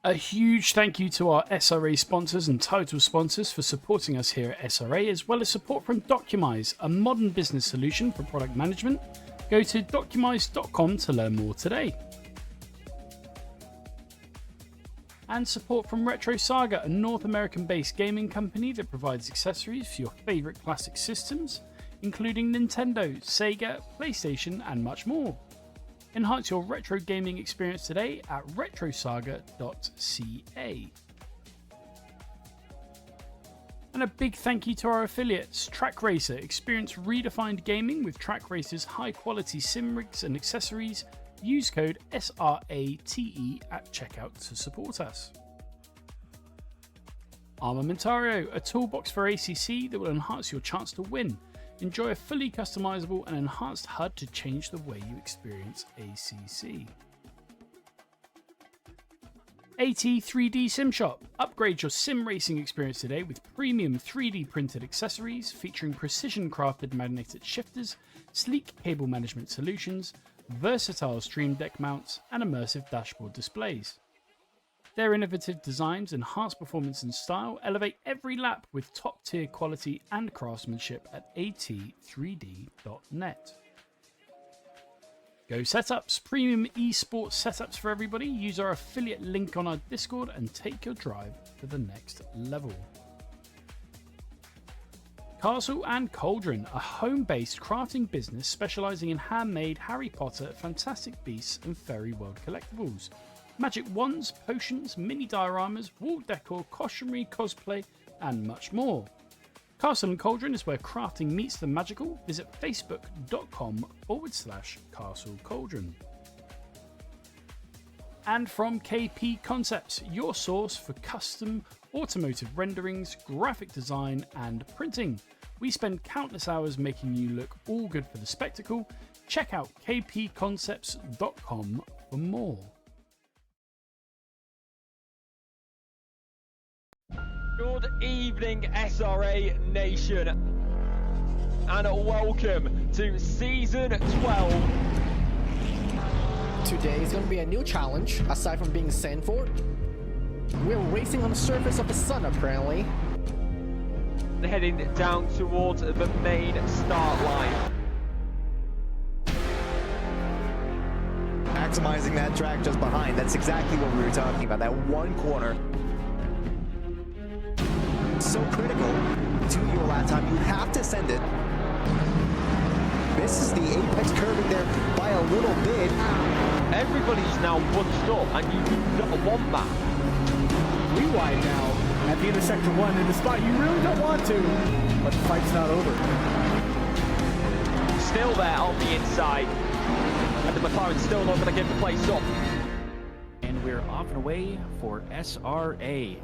A huge thank you to our SRA sponsors and title sponsors for supporting us here at SRA, as well as support from 𝐷𝐼𝐺𝐬, a modern business solution for product management. Go to 𝐷𝐼𝐺𝐬.com to learn more today. And support from �RetroSaga, a North American based gaming company that provides accessories for your favourite classic systems, including Nintendo, Sega, PlayStation and much more. Enhance your retro gaming experience today at retrosaga.ca. And a big thank you to our affiliates, Track Racer. Experience redefined gaming with Track Racer's high quality sim rigs and accessories. Use code SRATE at checkout to support us. Armamentario, a toolbox for ACC that will enhance your chance to win. Enjoy a fully customizable and enhanced HUD to change the way you experience ACC. AT3D Sim Shop. Upgrade your sim racing experience today with premium 3D printed accessories featuring precision crafted magnetic shifters, sleek cable management solutions, versatile stream deck mounts, and immersive dashboard displays. Their innovative designs enhance performance and style, elevate every lap with top tier quality and craftsmanship at at3d.net. Go Setups, premium esports setups for everybody. Use our affiliate link on our Discord and take your drive to the next level. Castle and Cauldron, a home-based crafting business specializing in handmade Harry Potter, Fantastic Beasts and Fairy World collectibles. Magic wands, potions, mini dioramas, wall decor, costumery, cosplay and much more. Castle and Cauldron is where crafting meets the magical. Visit facebook.com/Castle Cauldron. And from KP Concepts, your source for custom automotive renderings, graphic design, and printing. We spend countless hours making you look all good for the spectacle. Check out kpconcepts.com for more. Good evening, SRA Nation, and welcome to Season 12. Today is going to be a new challenge, aside from being sand for. We're racing on the surface of the sun, apparently. Heading down towards the main start line. Maximizing that track just behind, that's exactly what we were talking about, that one corner. So critical to your lap time, you have to send it. This is the apex curving there by a little bit. Everybody's now bunched up and you do not want that. Rewind now at the end of Sector 1 in the spot you really don't want to, but the fight's not over. Still there on the inside, and the McLaren's still not going to give the place up. And we're off and away for SRA.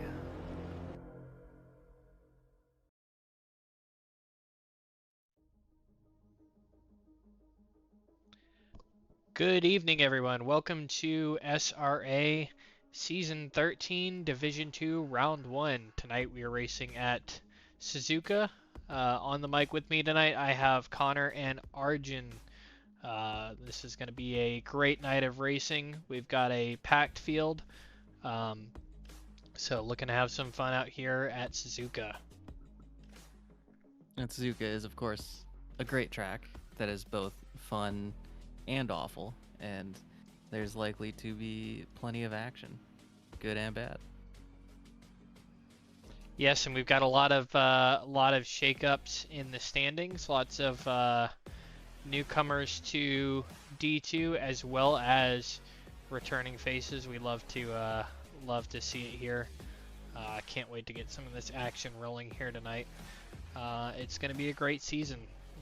Good evening, everyone. Welcome to SRA Season 13, Division 2, Round 1. Tonight we are racing at Suzuka. On the mic with me tonight, I have Connor and Arjun. This is going to be a great night of racing. We've got a packed field, so looking to have some fun out here at Suzuka. And Suzuka is, of course, a great track that is both fun and awful, and there's likely to be plenty of action, good and bad. Yes, and we've got a lot of shakeups in the standings, lots of newcomers to D2 as well as returning faces. We love to see it here. Can't wait to get some of this action rolling here tonight. It's going to be a great season.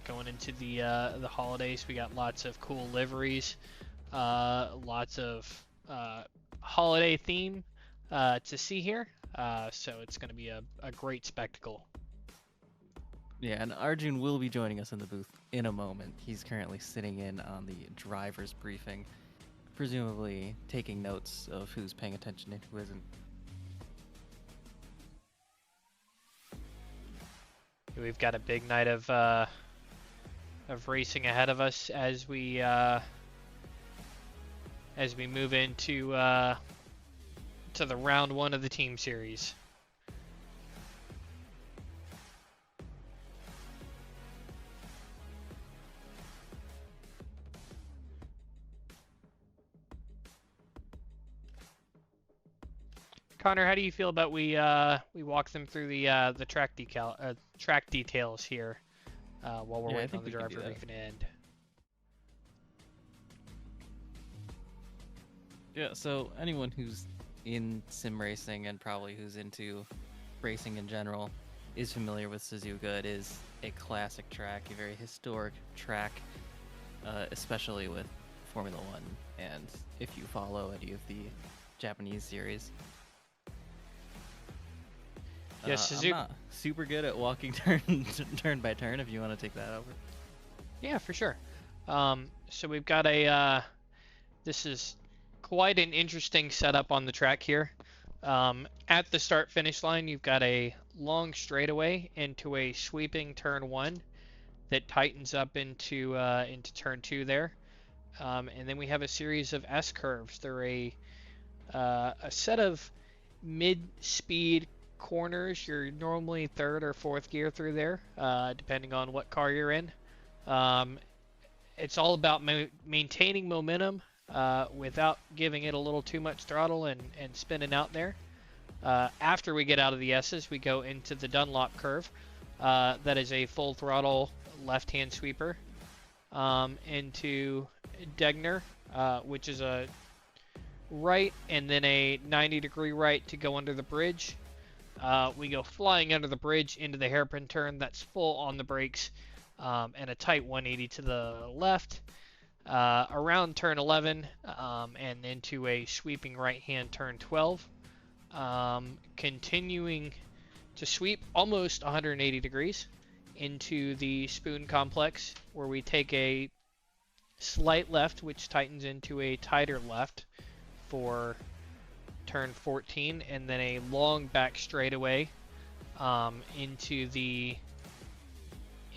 Going into the holidays, we got lots of cool liveries, lots of holiday theme to see here, so it's going to be a great spectacle. Yeah, and Arjun will be joining us in the booth in a moment. He's currently sitting in on the driver's briefing, presumably taking notes of who's paying attention and who isn't. We've got a big night of racing ahead of us as we move into to the round 1 of the team series. Connor, how do you feel about we walk them through the track details here while we're waiting on the driver briefing end? Yeah, so anyone who's in sim racing and probably who's into racing in general is familiar with Suzuka. It is a classic track, a very historic track, especially with Formula One, and if you follow any of the Japanese series. Yes, I'm not super good at walking turn by turn, if you want to take that over. Yeah, for sure. So we've got this is quite an interesting setup on the track here. At the start finish line, you've got a long straightaway into a sweeping turn 1 that tightens up into turn 2 there. And then we have a series of S curves. They're a set of mid-speed corners. You're normally third or fourth gear through there, depending on what car you're in. It's all about maintaining momentum without giving it a little too much throttle and spinning out there. After we get out of the S's, we go into the Dunlop curve. That is a full throttle left-hand sweeper into Degner, which is a right and then a 90-degree right to go under the bridge. We go flying under the bridge into the hairpin turn. That's full on the brakes and a tight 180 to the left. Around turn 11 and into a sweeping right-hand turn 12. Continuing to sweep almost 180 degrees into the spoon complex, where we take a slight left, which tightens into a tighter left for turn 14, and then a long back straightaway into the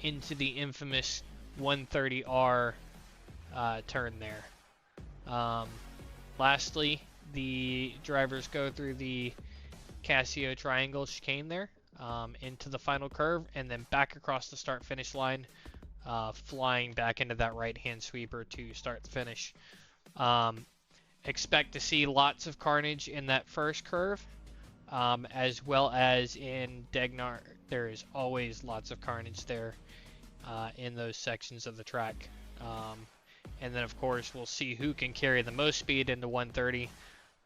infamous 130R turn there. Lastly, the drivers go through the Casio triangle chicane there into the final curve, and then back across the start finish line, flying back into that right hand sweeper to start the finish. Expect to see lots of carnage in that first curve, as well as in Degnar. There is always lots of carnage there in those sections of the track. And then of course we'll see who can carry the most speed into 130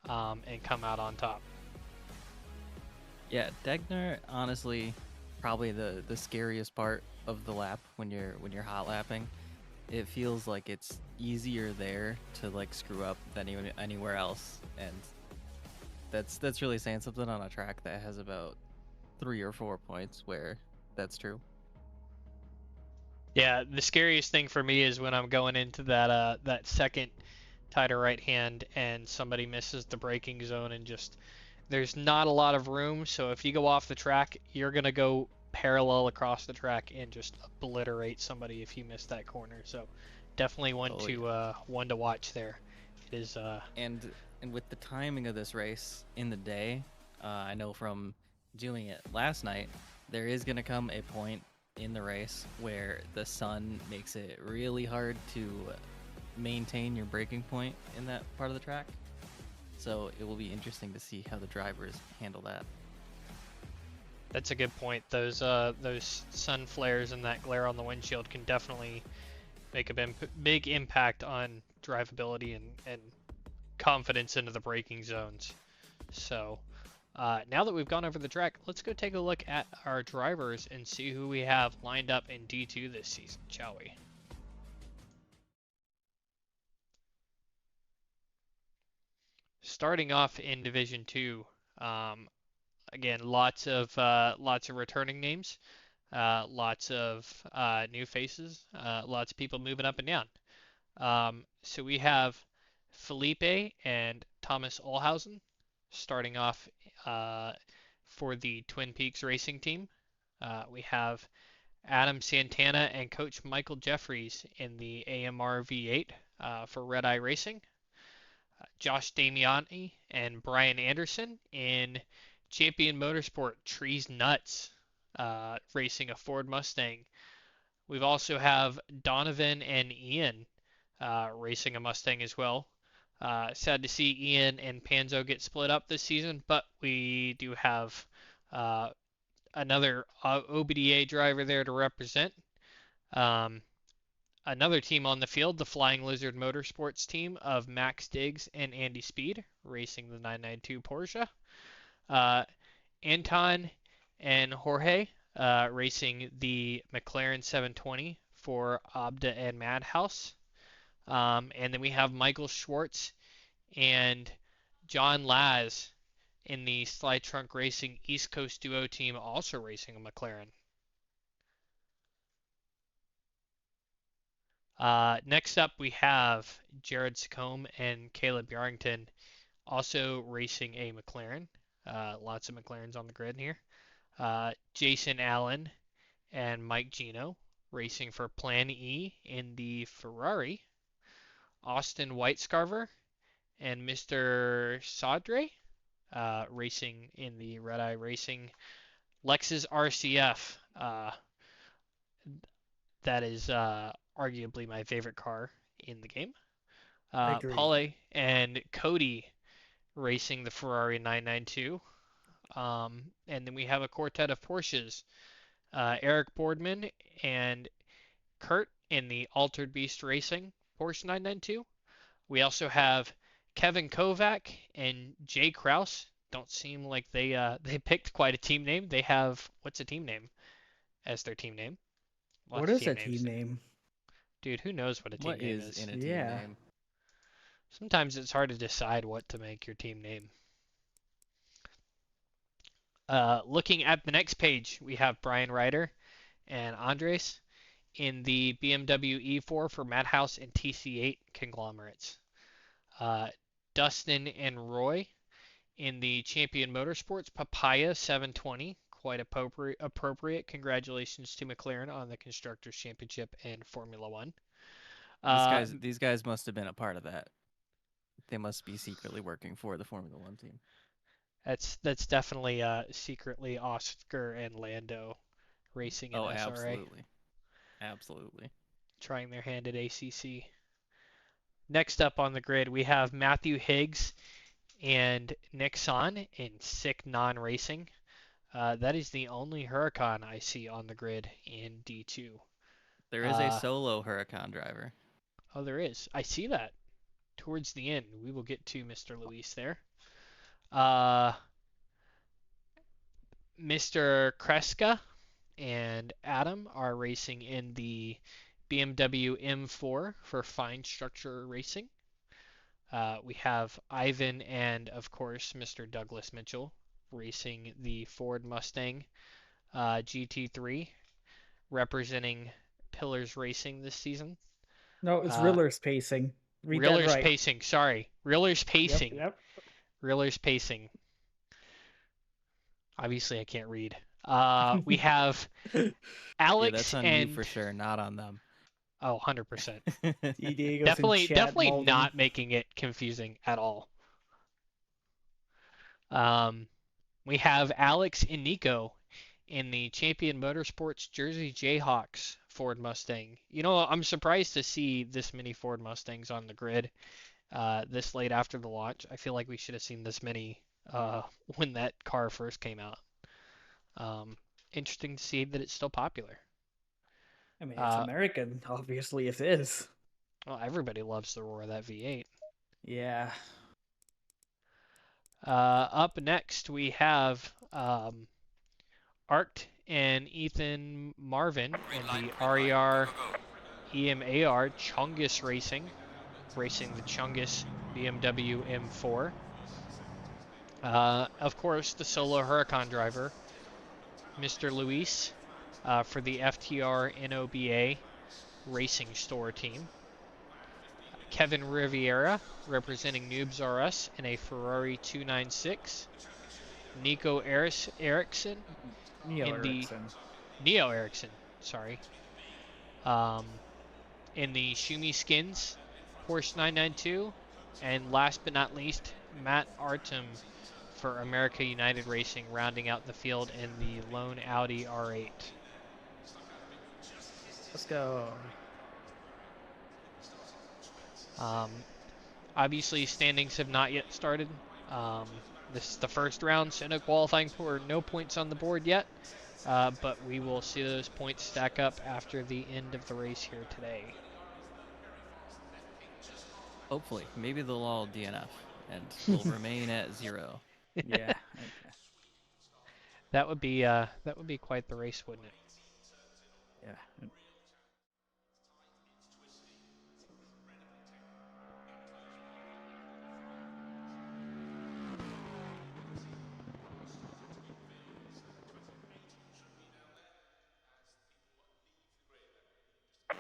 and come out on top. Yeah, Degner, honestly, probably the scariest part of the lap when you're hot lapping. It feels like it's easier there to like screw up than anywhere else, and that's really saying something on a track that has about 3 or 4 points where that's true. Yeah, the scariest thing for me is when I'm going into that second tighter right hand and somebody misses the braking zone and just there's not a lot of room. So if you go off the track, you're gonna go parallel across the track and just obliterate somebody if you miss that corner. So definitely one to watch there. It is and with the timing of this race in the day, I know from doing it last night, there is gonna come a point in the race where the sun makes it really hard to maintain your braking point in that part of the track. So it will be interesting to see how the drivers handle that. That's a good point. Those sun flares and that glare on the windshield can definitely make a big impact on drivability and confidence into the braking zones. So now that we've gone over the track, let's go take a look at our drivers and see who we have lined up in D2 this season, shall we? Starting off in Division 2, again, lots of returning names, lots of new faces, lots of people moving up and down. So we have Felipe and Thomas Olhausen starting off for the Twin Peaks Racing Team. We have Adam Santana and Coach Michael Jeffries in the AMR V8 for Red Eye Racing. Josh Damiani and Brian Anderson in Champion Motorsport Trees Nuts racing a Ford Mustang. We've also have Donovan and Ian racing a Mustang as well. Sad to see Ian and Panzo get split up this season, but we do have another OBDA driver there to represent. Another team on the field, the Flying Lizard Motorsports team of Max Diggs and Andy Speed, racing the 992 Porsche. Anton and Jorge racing the McLaren 720 for Abda and Madhouse. And then we have Michael Schwartz and John Laz in the Slide Trunk Racing East Coast Duo team, also racing a McLaren. Next up, we have Jared Secombe and Caleb Yarrington also racing a McLaren. Lots of McLarens on the grid here. Jason Allen and Mike Gino racing for Plan E in the Ferrari. Austin Whitescarver and Mr. Sadre racing in the Red Eye Racing Lexus RCF. That is arguably my favorite car in the game. Agreed. Paulie and Cody racing the Ferrari 992. And then we have a quartet of Porsches. Eric Boardman and Kurt in the Altered Beast Racing Porsche 992. We also have 𝐂𝐸𝐴𝐵𝐿 and Jay Kraus. Don't seem like they picked quite a team name. They have, what's a team name as their team name? What is a team name? Dude, who knows what a team name is? In a team name? Sometimes it's hard to decide what to make your team name. Looking at the next page, we have Brian Ryder and Andres in the BMW E4 for Madhouse and TC8 conglomerates. Dustin and Roy in the Champion Motorsports Papaya 720. Quite appropriate. Congratulations to McLaren on the Constructors' Championship and Formula One. These guys must have been a part of that. They must be secretly working for the Formula One team. That's definitely secretly Oscar and Lando racing in SRA. Absolutely. Trying their hand at ACC. Next up on the grid, we have Matthew Higgs and Nick Son in Sick Non-Racing. That is the only Huracan I see on the grid in D2. There is a solo Huracan driver. Oh, there is. I see that. Towards the end, we will get to Mr. Luis there. Mr. Kreska and Adam are racing in the BMW M4 for Fine Structure Racing. We have Ivan and, of course, Mr. Douglas Mitchell racing the Ford Mustang GT3, representing Pillars Racing this season. No, it's Rillers Pacing. Read that Rillers right. Pacing, sorry. Rillers Pacing. Yep. Rillers Pacing. Obviously, I can't read. We have Alex that's on and... you for sure, not on them. Oh, 100%. Definitely Not making it confusing at all. We have Alex and Nico in the Champion Motorsports Jersey Jayhawks Ford Mustang. You know, I'm surprised to see this many Ford Mustangs on the grid this late after the launch. I feel like we should have seen this many when that car first came out. Interesting to see that it's still popular. I mean, it's American. Obviously, it is. Well, everybody loves the roar of that V8. Yeah. Up next, we have Art and Ethan Marvin in the RER EMAR Chungus racing the Chungus BMW M4. Of course, the solo Huracan driver, Mr. Luis, for the FTR NOBA Racing Store team. Kevin Riviera, representing Noobs R Us in a Ferrari 296. Nico Eriksson. Neo Eriksson, sorry. In the Schumi Skins Porsche 992. And last but not least, Matt Artem for America United Racing, rounding out the field in the lone Audi R8. Let's go. Obviously, standings have not yet started. This is the first round, so no qualifying for no points on the board yet. But we will see those points stack up after the end of the race here today. Hopefully. Maybe they'll all DNF and will remain at 0. Yeah. That would be quite the race, wouldn't it? Yeah.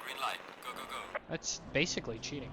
Green light. Go, go, go. That's basically cheating.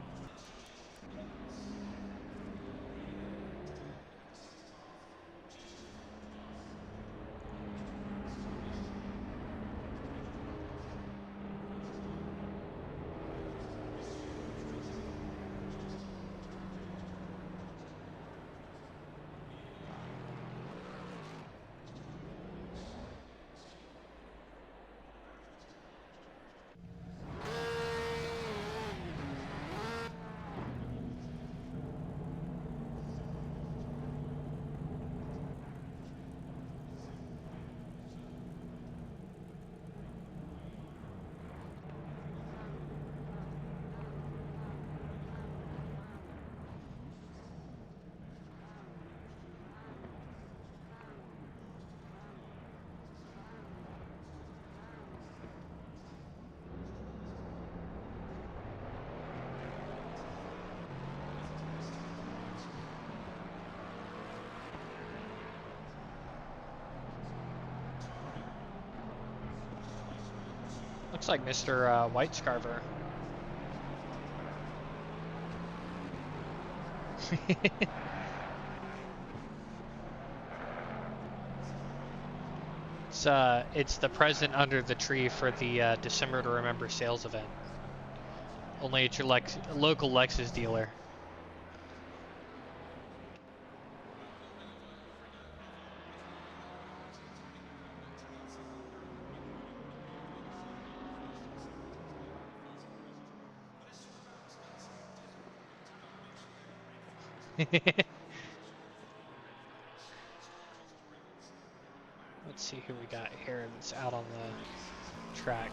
Looks like Mr. 𝐲𝐬𝐽𝐻𝐿𝐵𝐻𝐿𝐵. It's the present under the tree for the December to Remember sales event. Only at your local Lexus dealer. Let's see who we got here that's out on the track.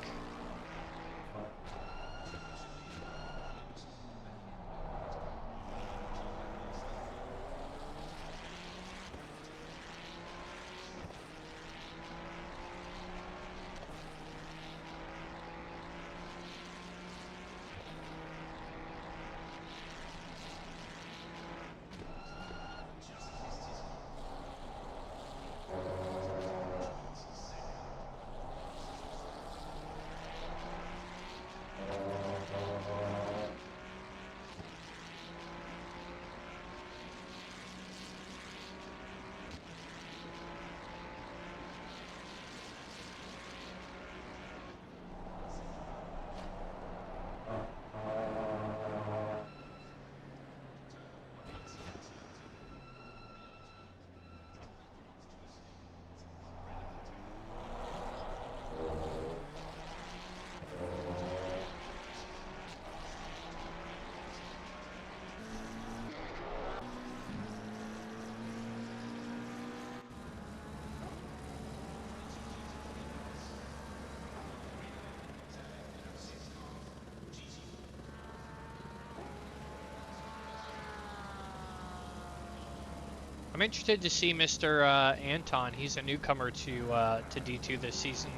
I'm interested to see Mr. Anton. He's a newcomer to D2 this season.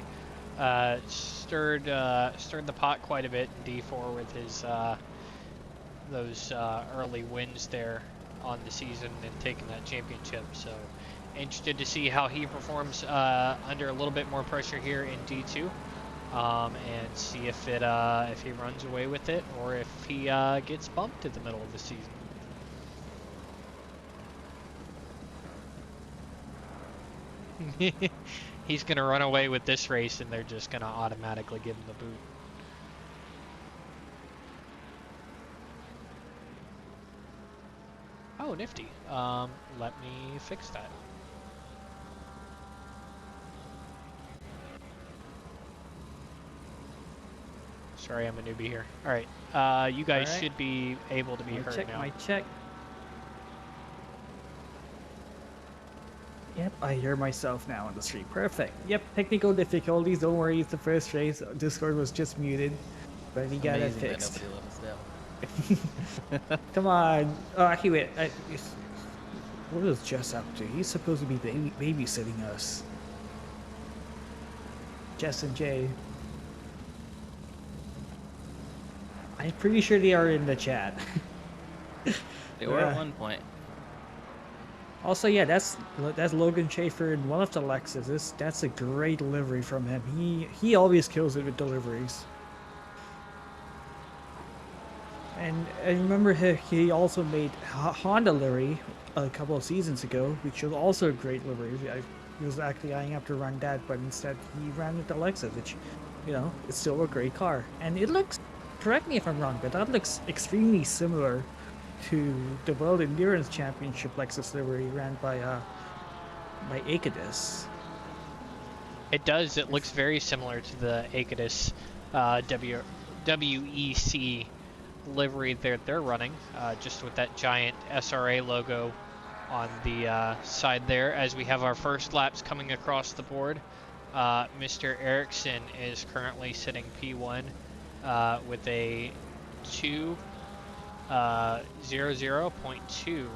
Stirred the pot quite a bit in D4 with his those early wins there on the season and taking that championship. So interested to see how he performs under a little bit more pressure here in D2, and see if he runs away with it or if he gets bumped at the middle of the season. He's going to run away with this race and they're just going to automatically give him the boot. Oh, nifty. Let me fix that. Sorry, I'm a newbie here. Alright, you guys should be able to be heard now. My check. Yep, I hear myself now on the street. Perfect. Yep, technical difficulties. Don't worry, it's the first race. Discord was just muted, but we got it fixed. Come on. Oh, actually, wait. What is Jess up to? He's supposed to be babysitting us. Jess and Jay. I'm pretty sure they are in the chat. They were at one point. Also, yeah, that's Logan Schaefer in one of the Lexuses. That's a great livery from him. He always kills it with deliveries. And I remember he also made Honda livery a couple of seasons ago, which was also a great livery. He was actually eyeing up to run that, but instead he ran with the Lexus, which, you know, it's still a great car. And it looks, correct me if I'm wrong, but that looks extremely similar to the World Endurance Championship Lexus livery ran by 𝐂𝐸𝐻. It does. It looks very similar to the 𝐂𝐸𝐻 WEC livery they're running, just with that giant SRA logo on the side there. As we have our first laps coming across the board, Mr. Ericsson is currently sitting P1 with a 2:00.2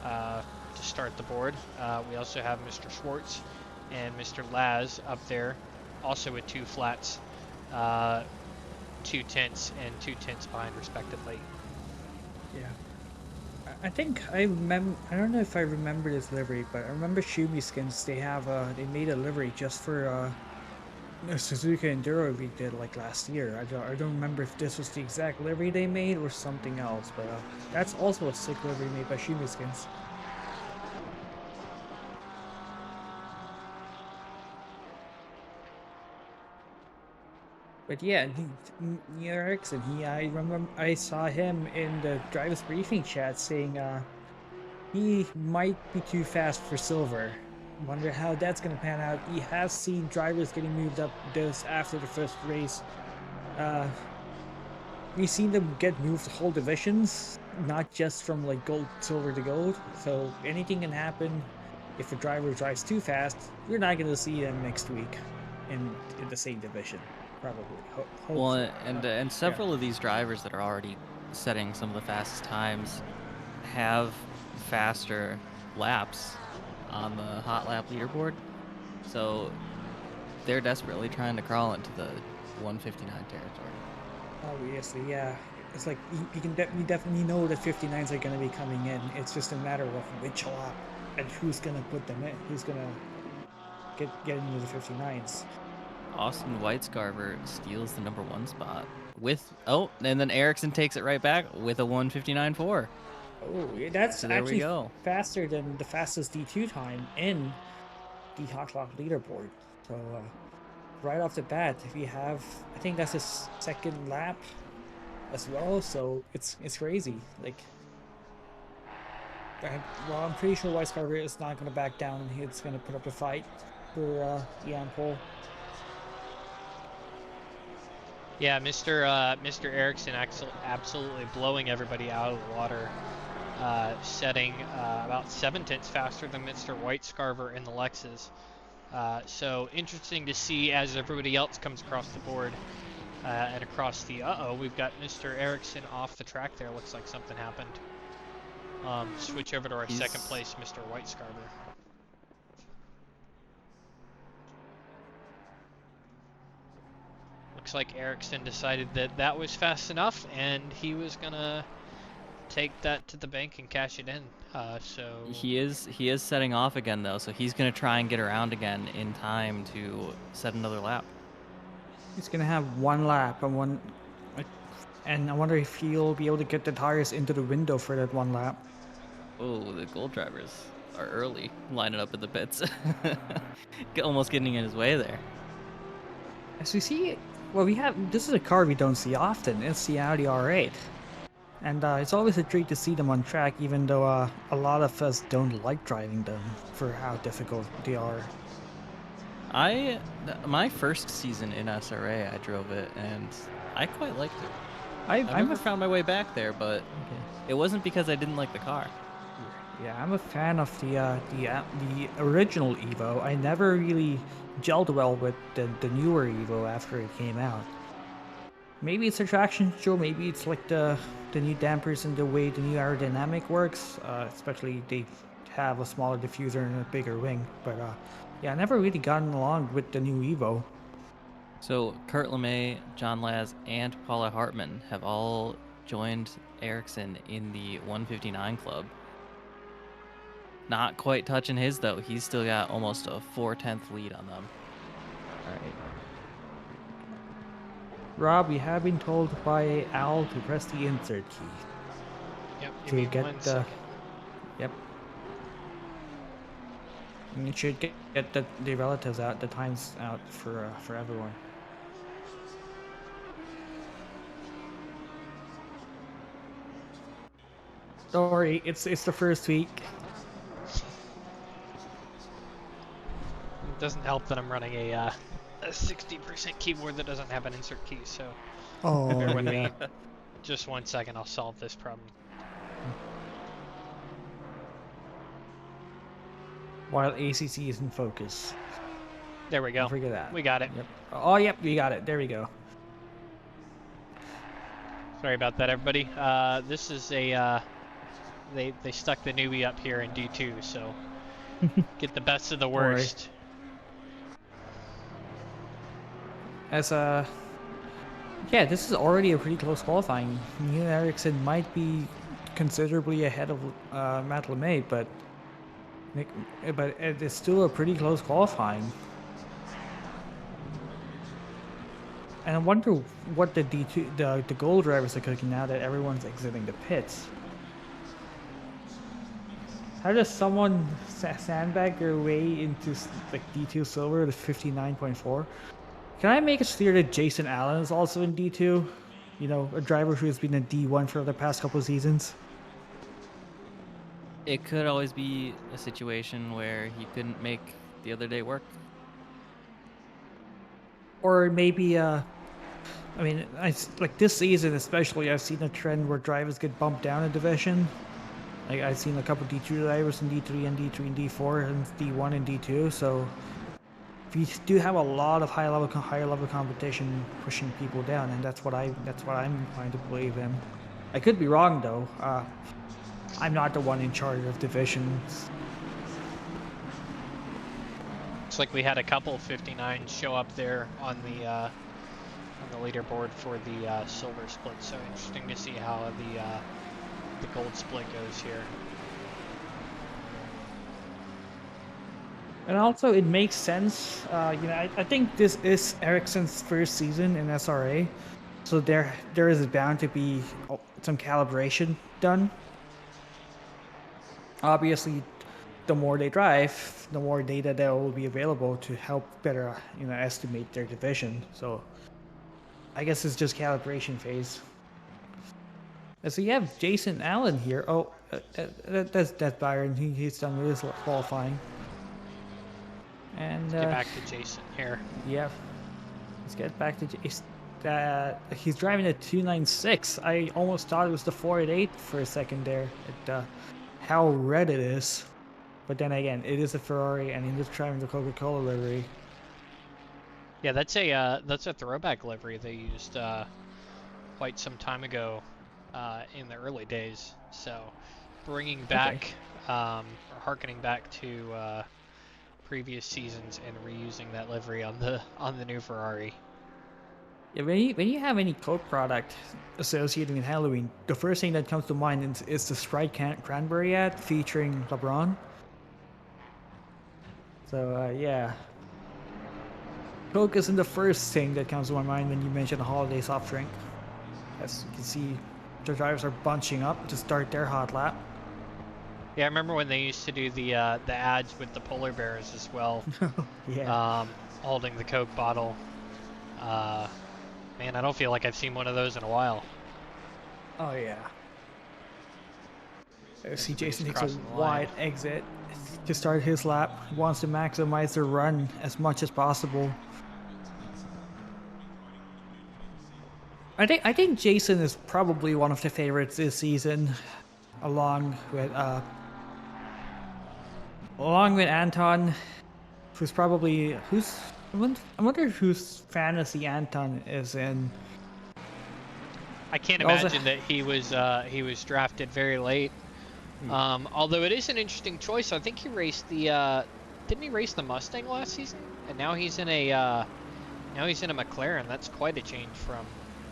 to start the board. We also have Mr. Schwartz and Mr. Laz up there, also with 2 flats, 2 tenths and 2 tenths behind respectively. Yeah, I think I remember. I don't know if I remember this livery, but I remember Shumi Skins. They made a livery just for Suzuka Enduro we did like last year. I don't remember if this was the exact livery they made or something else, but that's also a sick livery made by Skins. But yeah, Ericsson, I remember I saw him in the driver's briefing chat saying he might be too fast for silver. Wonder how that's gonna pan out. He has seen drivers getting moved up this after the first race. We've seen them get moved whole divisions, not just from like gold, silver to gold. So anything can happen. If a driver drives too fast, we're not gonna see them next week in the same division. Probably. Well, and several of these drivers that are already setting some of the fastest times have faster laps on the hot lap leaderboard, so they're desperately trying to crawl into the 159 territory. Obviously, yeah. It's like you definitely know that 59s are going to be coming in. It's just a matter of which lap and who's going to put them in. Who's going to get into the 59s. 𝐂𝐨𝐦𝐻𝐿 steals the #1 spot with and then Ericsson takes it right back with a 159.4. Oh, that's so there actually we go. Faster than the fastest D2 time in the hot lap leaderboard. So right off the bat, if you have, I think that's his second lap as well. So it's crazy. Like, well, I'm pretty sure 𝐲𝐻𝐿 is not going to back down. He's going to put up a fight for the on pole. Yeah, Mr. Ericsson absolutely blowing everybody out of the water, setting about 7/10 faster than Mr. 𝐲𝐻𝐿 in the Lexus. So interesting to see as everybody else comes across the board and across the. We've got Mr. Ericsson off the track there. Looks like something happened. Switch over to our second place, Mr. 𝐲𝐻𝐿. Looks like Ericsson decided that that was fast enough, and he was gonna take that to the bank and cash it in. So he is setting off again though, so he's gonna try and get around again in time to set another lap. He's gonna have one lap and I wonder if he'll be able to get the tires into the window for that one lap. Oh, the gold drivers are early, lining up in the pits, almost getting in his way there. As we see, well, this is a car we don't see often. It's the Audi R8. And it's always a treat to see them on track, even though a lot of us don't like driving them for how difficult they are. My first season in SRA, I drove it, and I quite liked it. I never found my way back there, but it wasn't because I didn't like the car. Yeah, I'm a fan of the original Evo. I never really gelled well with the newer Evo after it came out. Maybe it's a traction show, maybe it's like the new dampers and the way the new aerodynamic works, especially they have a smaller diffuser and a bigger wing. But yeah, I never really gotten along with the new Evo. So Kurt LeMay, John Laz, and Paula Hartman have all joined Ericsson in the 159 club. Not quite touching his though. He's still got almost a 4/10 lead on them. All right. Rob, we have been told by Al to press the insert key. Yep. To get the. Yep. And it should get the relatives out, the times out for everyone. Don't worry, it's the first week. It doesn't help that I'm running a 60% keyboard that doesn't have an insert key, so bear with me. Just 1 second, I'll solve this problem. While ACC is in focus. There we go. Don't forget that. We got it. Yep. Oh, yep, we got it. There we go. Sorry about that, everybody. This is a they stuck the newbie up here in D2, so get the best of the worst. As yeah, this is already a pretty close qualifying. Neil Ericsson might be considerably ahead of Matt LeMay, but it's still a pretty close qualifying. And I wonder what the the goal drivers are cooking now that everyone's exiting the pits. How does someone sandbag their way into like D2 silver to 59.4? Can I make it clear that Jason Allen is also in D2? You know, a driver who has been in D1 for the past couple of seasons. It could always be a situation where he couldn't make the other day work. Or maybe, I mean, like this season especially, I've seen a trend where drivers get bumped down a division. Like I've seen a couple of D2 drivers in D3 and D3 and D4 and D1 and D2. So we do have a lot of higher level competition pushing people down, and that's what I'm inclined to believe in. I could be wrong though. I'm not the one in charge of divisions. Looks like we had a couple 59s show up there on the leaderboard for the silver split. So interesting to see how the gold split goes here. And also, it makes sense. You know, I think this is Ericsson's first season in SRA, so there is bound to be some calibration done. Obviously, the more they drive, the more data that will be available to help better, you know, estimate their division. So, I guess it's just calibration phase. And so you have Jason Allen here. Oh, that's Byron. He's done with his qualifying. And Let's get back to Jason here. Yeah, let's get back to Jason. He's driving a 296. I almost thought it was the 488 for a second there. How red it is. But then again, it is a Ferrari, and he's driving the Coca-Cola livery. Yeah, that's a throwback livery they used quite some time ago in the early days. So bringing back, or harkening back to previous seasons and reusing that livery on the new Ferrari. Yeah, when you have any Coke product associated with Halloween, the first thing that comes to mind is the Sprite Cranberry ad featuring LeBron. So yeah, Coke isn't the first thing that comes to my mind when you mention a holiday soft drink. As you can see, the drivers are bunching up to start their hot lap. Yeah, I remember when they used to do the ads with the polar bears as well. Yeah. Holding the Coke bottle. Man, I don't feel like I've seen one of those in a while. Oh yeah. I see Jason takes a wide exit to start his lap. He wants to maximize the run as much as possible. I think Jason is probably one of the favorites this season, along with Anton, I wonder whose fantasy Anton is in. I can't imagine that he was drafted very late. Although it is an interesting choice. I think he raced the didn't he race the Mustang last season? And now he's in a McLaren. That's quite a change from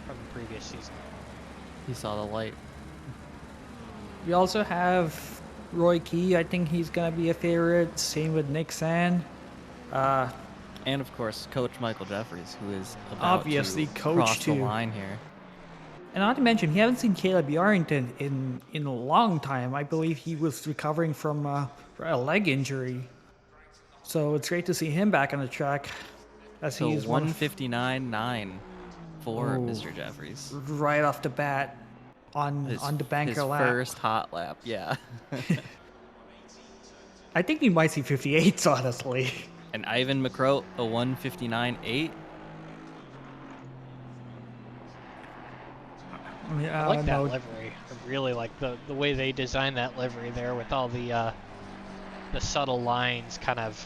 the previous season. He saw the light. We also have Roy Key. I think he's gonna be a favorite. Same with Nick San. And of course, Coach Michael Jeffries, who is about obviously to coach cross too. the line here. And not to mention, he haven't seen 𝐂𝐫𝐤𝐼ngton in a long time. I believe he was recovering from a leg injury. So it's great to see him back on the track. As So he's 159.9 for Mr. Jeffries. Right off the bat on the banker lap. His first hot lap, yeah. I think we might see 58s, honestly. And Ivan McCroat, a 159.8. I mean, I like that livery. I really like the way they designed that livery there with all the subtle lines kind of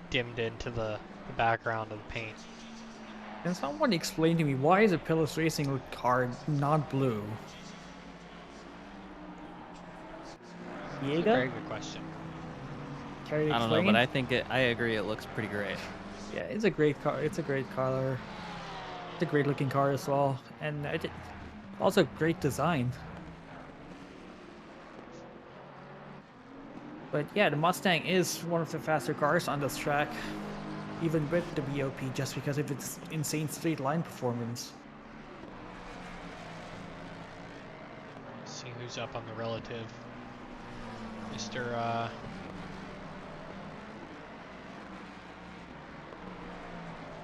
dimmed into the background of the paint. Can someone explain to me why is a Pillis Racing car not blue? That's a very good question. I don't know, but I agree it looks pretty great. Yeah, it's a great car. It's a great color. It's a great looking car as well, and also great design. But yeah, the Mustang is one of the faster cars on this track. even with the BOP, just because of its insane straight line performance. Let's see who's up on the relative. Mr.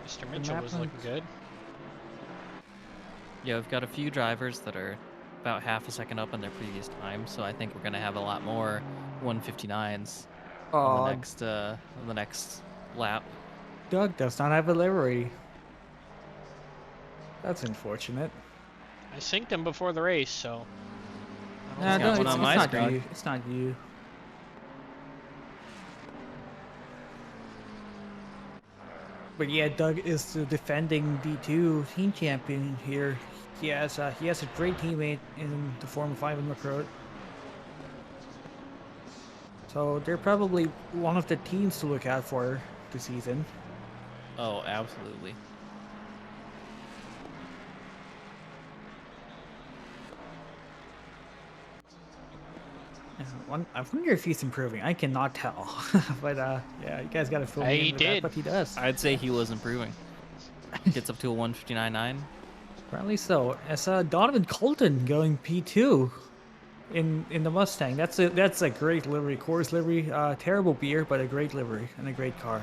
Mr. Mitchell was looking good. Yeah, we've got a few drivers that are about half a second up on their previous time, so I think we're going to have a lot more 159s on the next lap. Doug does not have a livery. That's unfortunate. I synced him before the race, so. No, got one on my not screen. you. It's not you. But yeah, Doug is the defending D2 team champion here. He has a great teammate in the Formula 5 in McCroat. So they're probably one of the teams to look out for this season. Oh, absolutely. I wonder if he's improving. I cannot tell. But yeah, you guys got to fill me in He with did. that, but he does. I'd say he was improving. Gets up to a 159.9. Apparently so. As Donovan Colton going P2 in the Mustang. That's a great livery. Coors livery. Terrible beer, but a great livery and a great car.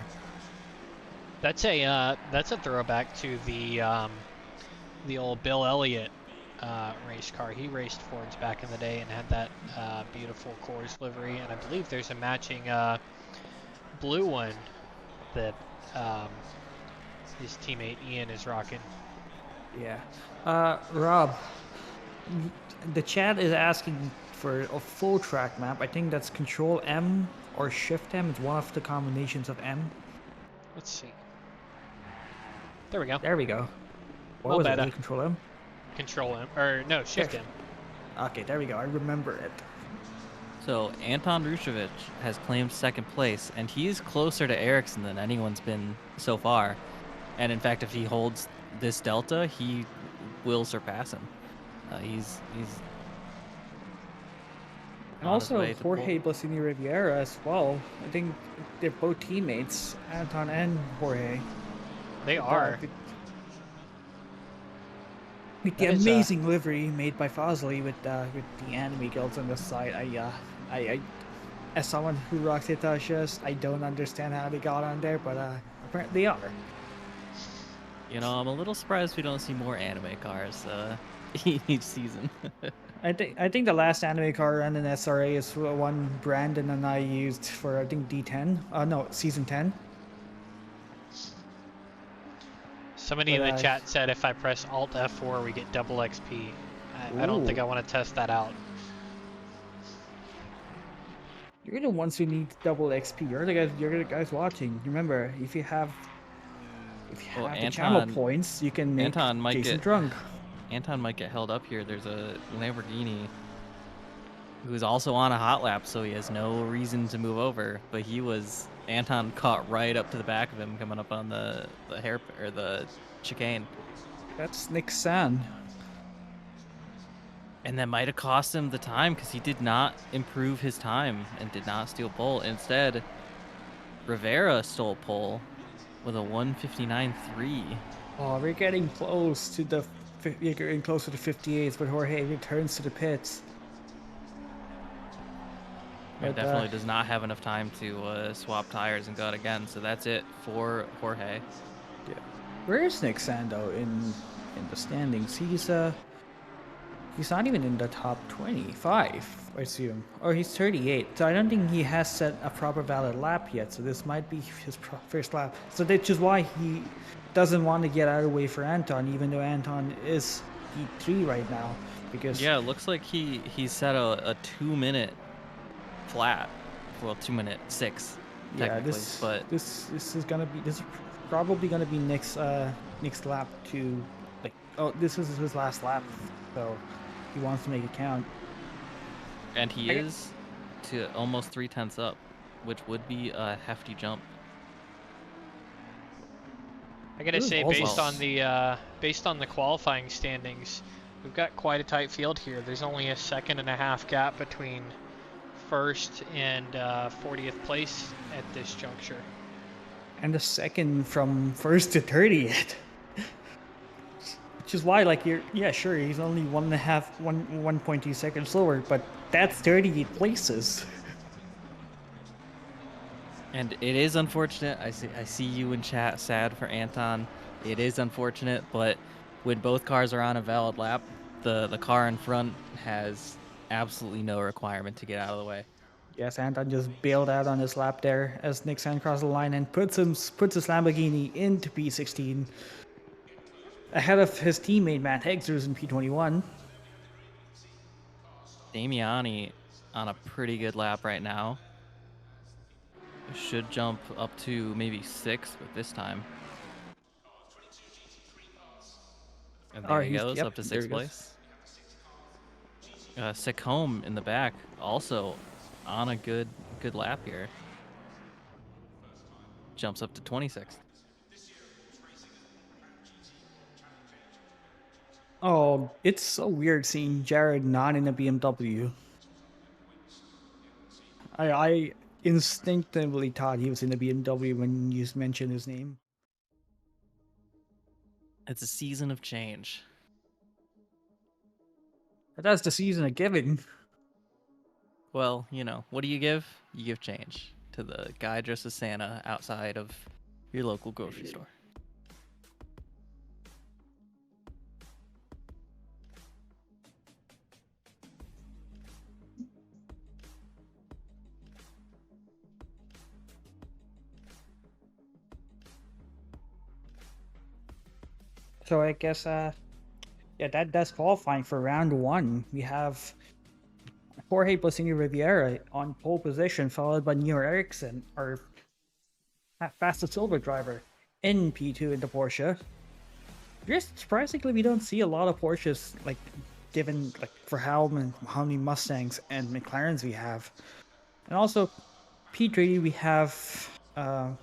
That's a throwback to the old Bill Elliott race car. He raced Fords back in the day and had that beautiful Coors livery, and I believe there's a matching blue one that his teammate Ian is rocking. Yeah. Rob, the chat is asking for a full track map. I think that's Control M or Shift M. It's one of the combinations of M. Let's see. There we go. There we go. What Well was better. it? Control M? Control M, or no, Shift M. Okay, there we go. I remember it. So Anton Rushevich has claimed second place, and he's closer to Ericsson than anyone's been so far. And in fact, if he holds this delta, he will surpass him. He's And on his also way to Jorge pole. Blasini Riviera as well. I think they're both teammates, Anton and Jorge. They are. With the That is, amazing livery made by Fazli with the anime girls on the side. I as someone who rocks Hitachas, I don't understand how they got on there, but apparently they are. You know, I'm a little surprised we don't see more anime cars each season. I think the last anime car run in SRA is one Brandon and I used for, I think, D10. No, season 10. Somebody in the chat said if I press Alt F4 we get double XP. I don't think I want to test that out. You're the ones who need double XP. You're the guys watching. Remember, if you have the channel points, you can make Anton might Jason get drunk. Anton might get held up here. There's a Lamborghini who's also on a hot lap, so he has no reason to move over. But Anton caught right up to the back of him coming up on the chicane. That's Nick San. And that might have cost him the time because he did not improve his time and did not steal pole. Instead, Rivera stole pole with a 159.3. Oh, we're getting close to the. We're getting closer to 58s, but Jorge returns to the pits. He definitely does not have enough time to swap tires and go out again, so that's it for Jorge. Yeah. Where is Nick Sando in the standings? He's not even in the top 25, I assume. Or he's 38. So I don't think he has set a proper valid lap yet. So this might be his first lap. So that's just why he doesn't want to get out of the way for Anton, even though Anton is P3 right now. Because yeah, it looks like he set a 2-minute flat. Well, 2-minute 6. Yeah, this is probably gonna be Nick's lap to this is his last lap, so he wants to make it count. And he is to almost 3/10 up, which would be a hefty jump. I gotta say, based on the qualifying standings, we've got quite a tight field here. There's only a 1.5-second gap between first and 40th place at this juncture. and a second from first to 30th. Which is why, like, yeah, sure, he's only 1.2 seconds slower, but that's 38 places. And it is unfortunate. I see you in chat sad for Anton. It is unfortunate, but when both cars are on a valid lap, the car in front has absolutely no requirement to get out of the way. Yes, Anton just bailed out on his lap there as Nick Sand crosses the line and puts his Lamborghini into P16 ahead of his teammate Matt Higgs, who's in P21. Damiani on a pretty good lap right now. Should jump up to maybe 6th with this time. And there he goes, up to 6th place. 𝐂𝐸𝐵𝐽 in the back, also on a good lap here. Jumps up to 26th. Oh, it's so weird seeing Jared not in a BMW. I instinctively thought he was in a BMW when you mentioned his name. It's a season of change. But that's the season of giving. Well, you know, what do you give? You give change to the guy dressed as Santa outside of your local grocery store. So I guess, yeah, that's qualifying for round 1. We have Jorge Blasini-Rivera on pole position, followed by Neo Ericsson, our fastest silver driver, in P2 in the Porsche. Just surprisingly, we don't see a lot of Porsches, like, given, like, for how many Mustangs and McLarens we have. And also, P3, we have Anton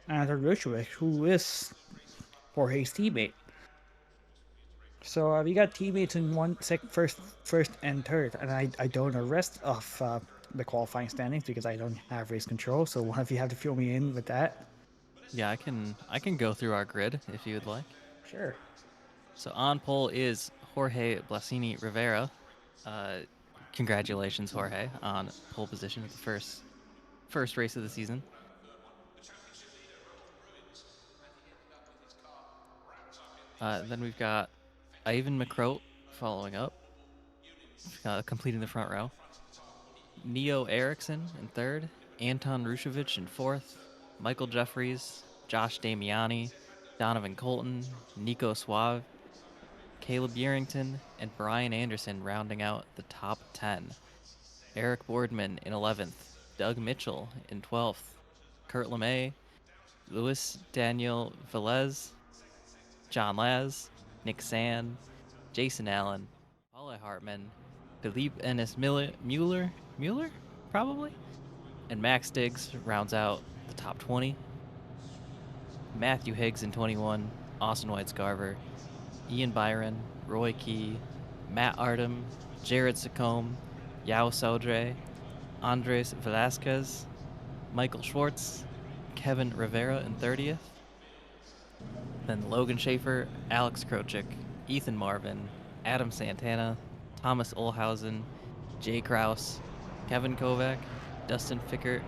Rushwick, who is Jorge's teammate. So we got teammates in first and third, and I don't know the rest of the qualifying standings because I don't have race control. So one of you have to fill me in with that. Yeah, I can go through our grid if you would like. Sure. So on pole is Jorge Blasini-Rivera. Congratulations, Jorge, on pole position at the first race of the season. Then we've got Ivan McCroat following up, completing the front row. Neo Ericsson in third, Anton Rushevich in fourth, Michael Jeffries, Josh Damiani, Donovan Colton, Nico Suave, Caleb Yerington, and Brian Anderson rounding out the top 10. Eric Boardman in 11th, Doug Mitchell in 12th, Kurt LeMay, Louis Daniel Velez, John Laz, Nick Sand, Jason Allen, Paula Hartman, Philippe Ennis Mueller, probably? And Max Diggs rounds out the top 20. Matthew Higgs in 21, Austin White-Scarver, Ian Byron, Roy Key, Matt Artem, Jared Secombe, 𝐲𝐸𝐺, Andres Velasquez, Michael Schwartz, Kevin Rivera in 30th. Then Logan Schaefer, Alex Krochik, Ethan Marvin, Adam Santana, Thomas Olhausen, Jay Kraus, Kevin Kovac, Dustin Fickert,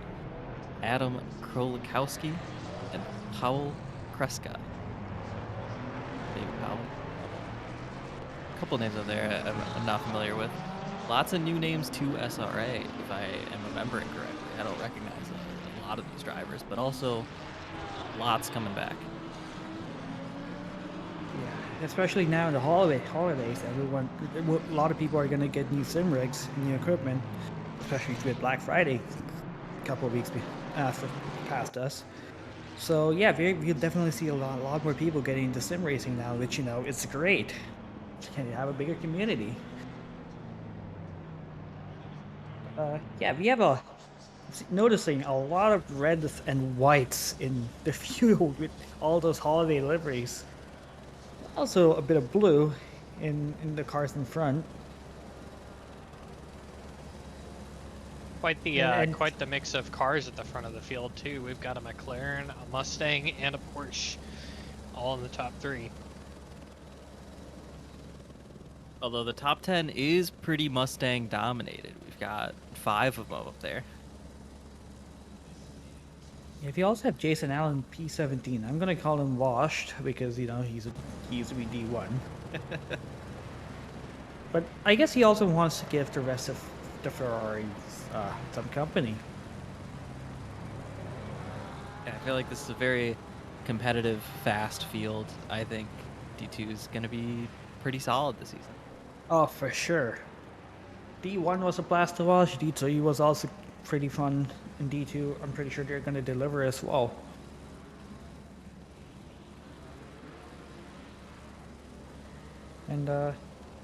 Adam Krolikowski, and Paul Kreska. David Powell. A couple names out there I'm not familiar with. Lots of new names to SRA, if I am remembering correctly. I don't recognize a lot of these drivers, but also lots coming back. Yeah, especially now in the holidays, a lot of people are going to get new sim rigs, new equipment, especially with Black Friday a couple of weeks past us. So yeah, we'll definitely see a lot more people getting into sim racing now, which, you know, it's great. Can you have a bigger community? Yeah, we have noticing a lot of reds and whites in the field with all those holiday liveries. Also a bit of blue in the cars in front. Quite the And- quite the mix of cars at the front of the field too. We've got a McLaren, a Mustang, and a Porsche, all in the top 3. Although the top 10 is pretty Mustang dominated. We've got 5 of them up there. If you also have Jason Allen P17, I'm gonna call him washed because he used to be D1. But I guess he also wants to give the rest of the Ferraris some company. Yeah, I feel like this is a very competitive, fast field. I think D2 is going to be pretty solid this season. Oh, for sure. D1 was a blast to watch. D3 was also pretty fun. And D2, I'm pretty sure they're going to deliver as well. And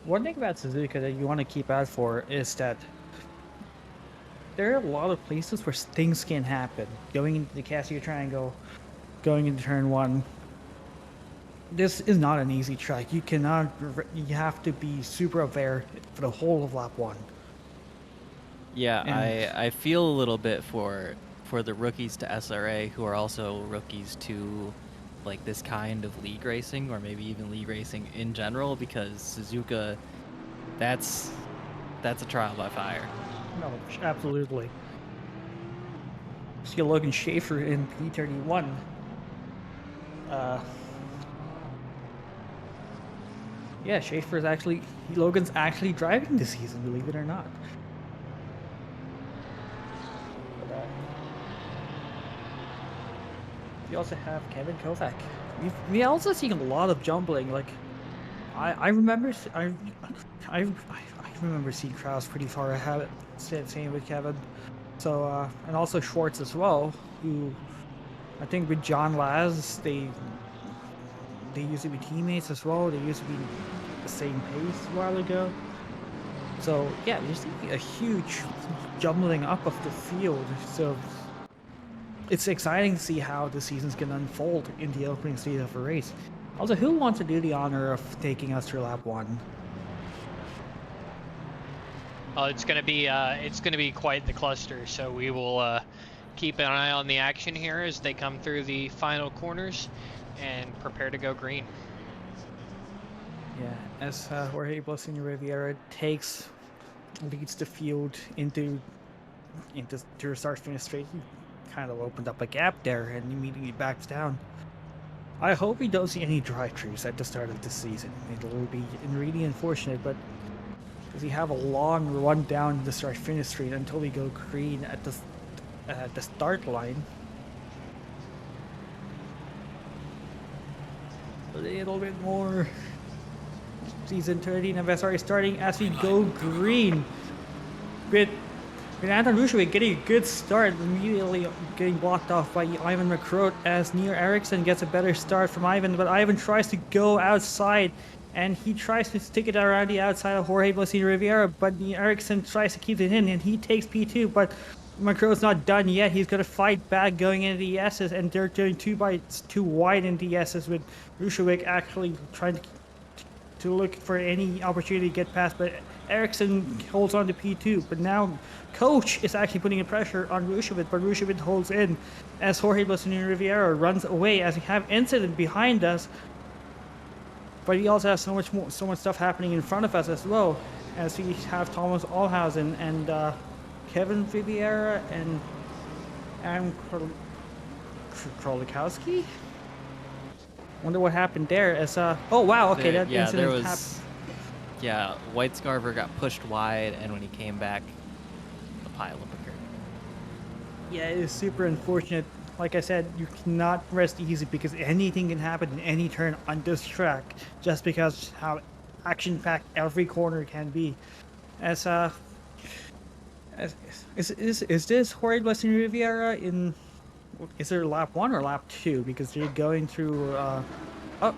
one thing about Suzuka that you want to keep out for is that there are a lot of places where things can happen. Going into the Casio Triangle, going into turn 1. This is not an easy track. You have to be super aware for the whole of lap 1. Yeah, And- I feel a little bit for the rookies to SRA who are also rookies to like this kind of league racing, or maybe even league racing in general, because Suzuka, that's a trial by fire. No, absolutely. See Logan Schaefer in P31. Yeah, Logan's actually driving this season, believe it or not. But, we also have 𝐂𝐸𝐿. We also seen a lot of jumbling. Like, I remember seeing Kraus pretty far ahead. Same with Kevin. So and also Schwartz as well. Who I think with John Laz, they used to be teammates as well. They used to be the same pace a while ago. So yeah, there's a huge jumbling up of the field. So it's exciting to see how the season's gonna unfold in the opening stage of a race. Also, who wants to do the honor of taking us through lap 1? Well, it's gonna be quite the cluster. So we will keep an eye on the action here as they come through the final corners and prepare to go green. Yeah, as 𝐷𝐵𝐵𝐴 leads the field into the start-finish straight, he kind of opened up a gap there and immediately backs down. I hope we don't see any drive-throughs at the start of the season. It will be really unfortunate, but because we have a long run down the start-finish straight until we go green at the start line. A little bit more. Season 13 of SRA starting as we go green. With Anton Roushevik getting a good start, immediately getting blocked off by Ivan McCroat as Neil Eriksson gets a better start from Ivan, but Ivan tries to go outside and he tries to stick it around the outside of 𝐷𝐵𝐵𝐴, but Neil Eriksson tries to keep it in and he takes P2, but McCroat's not done yet. He's going to fight back going into the S's, and they're doing 2 wide in the S's with Roushevik actually trying to look for any opportunity to get past, but Eriksson holds on to P2. But now Coach is actually putting a pressure on Roushevik, but Roushevik holds in as 𝐷𝐵𝐵𝐴 runs away as we have incident behind us. But we also have so much stuff happening in front of us as well, as we have Thomas Olhausen and Kevin Viviera and Adam Krolikowski. Wonder what happened there. As oh wow, okay, that yeah, incident there was happened. yeah, 𝐲𝐻𝐺 got pushed wide, and when he came back, the pileup occurred. Yeah, it is super unfortunate. Like I said, you cannot rest easy because anything can happen in any turn on this track, just because how action-packed every corner can be. Is this 𝐷𝐵𝐵𝐴 in? Is there lap 1 or lap 2? Because they're going through. Oh,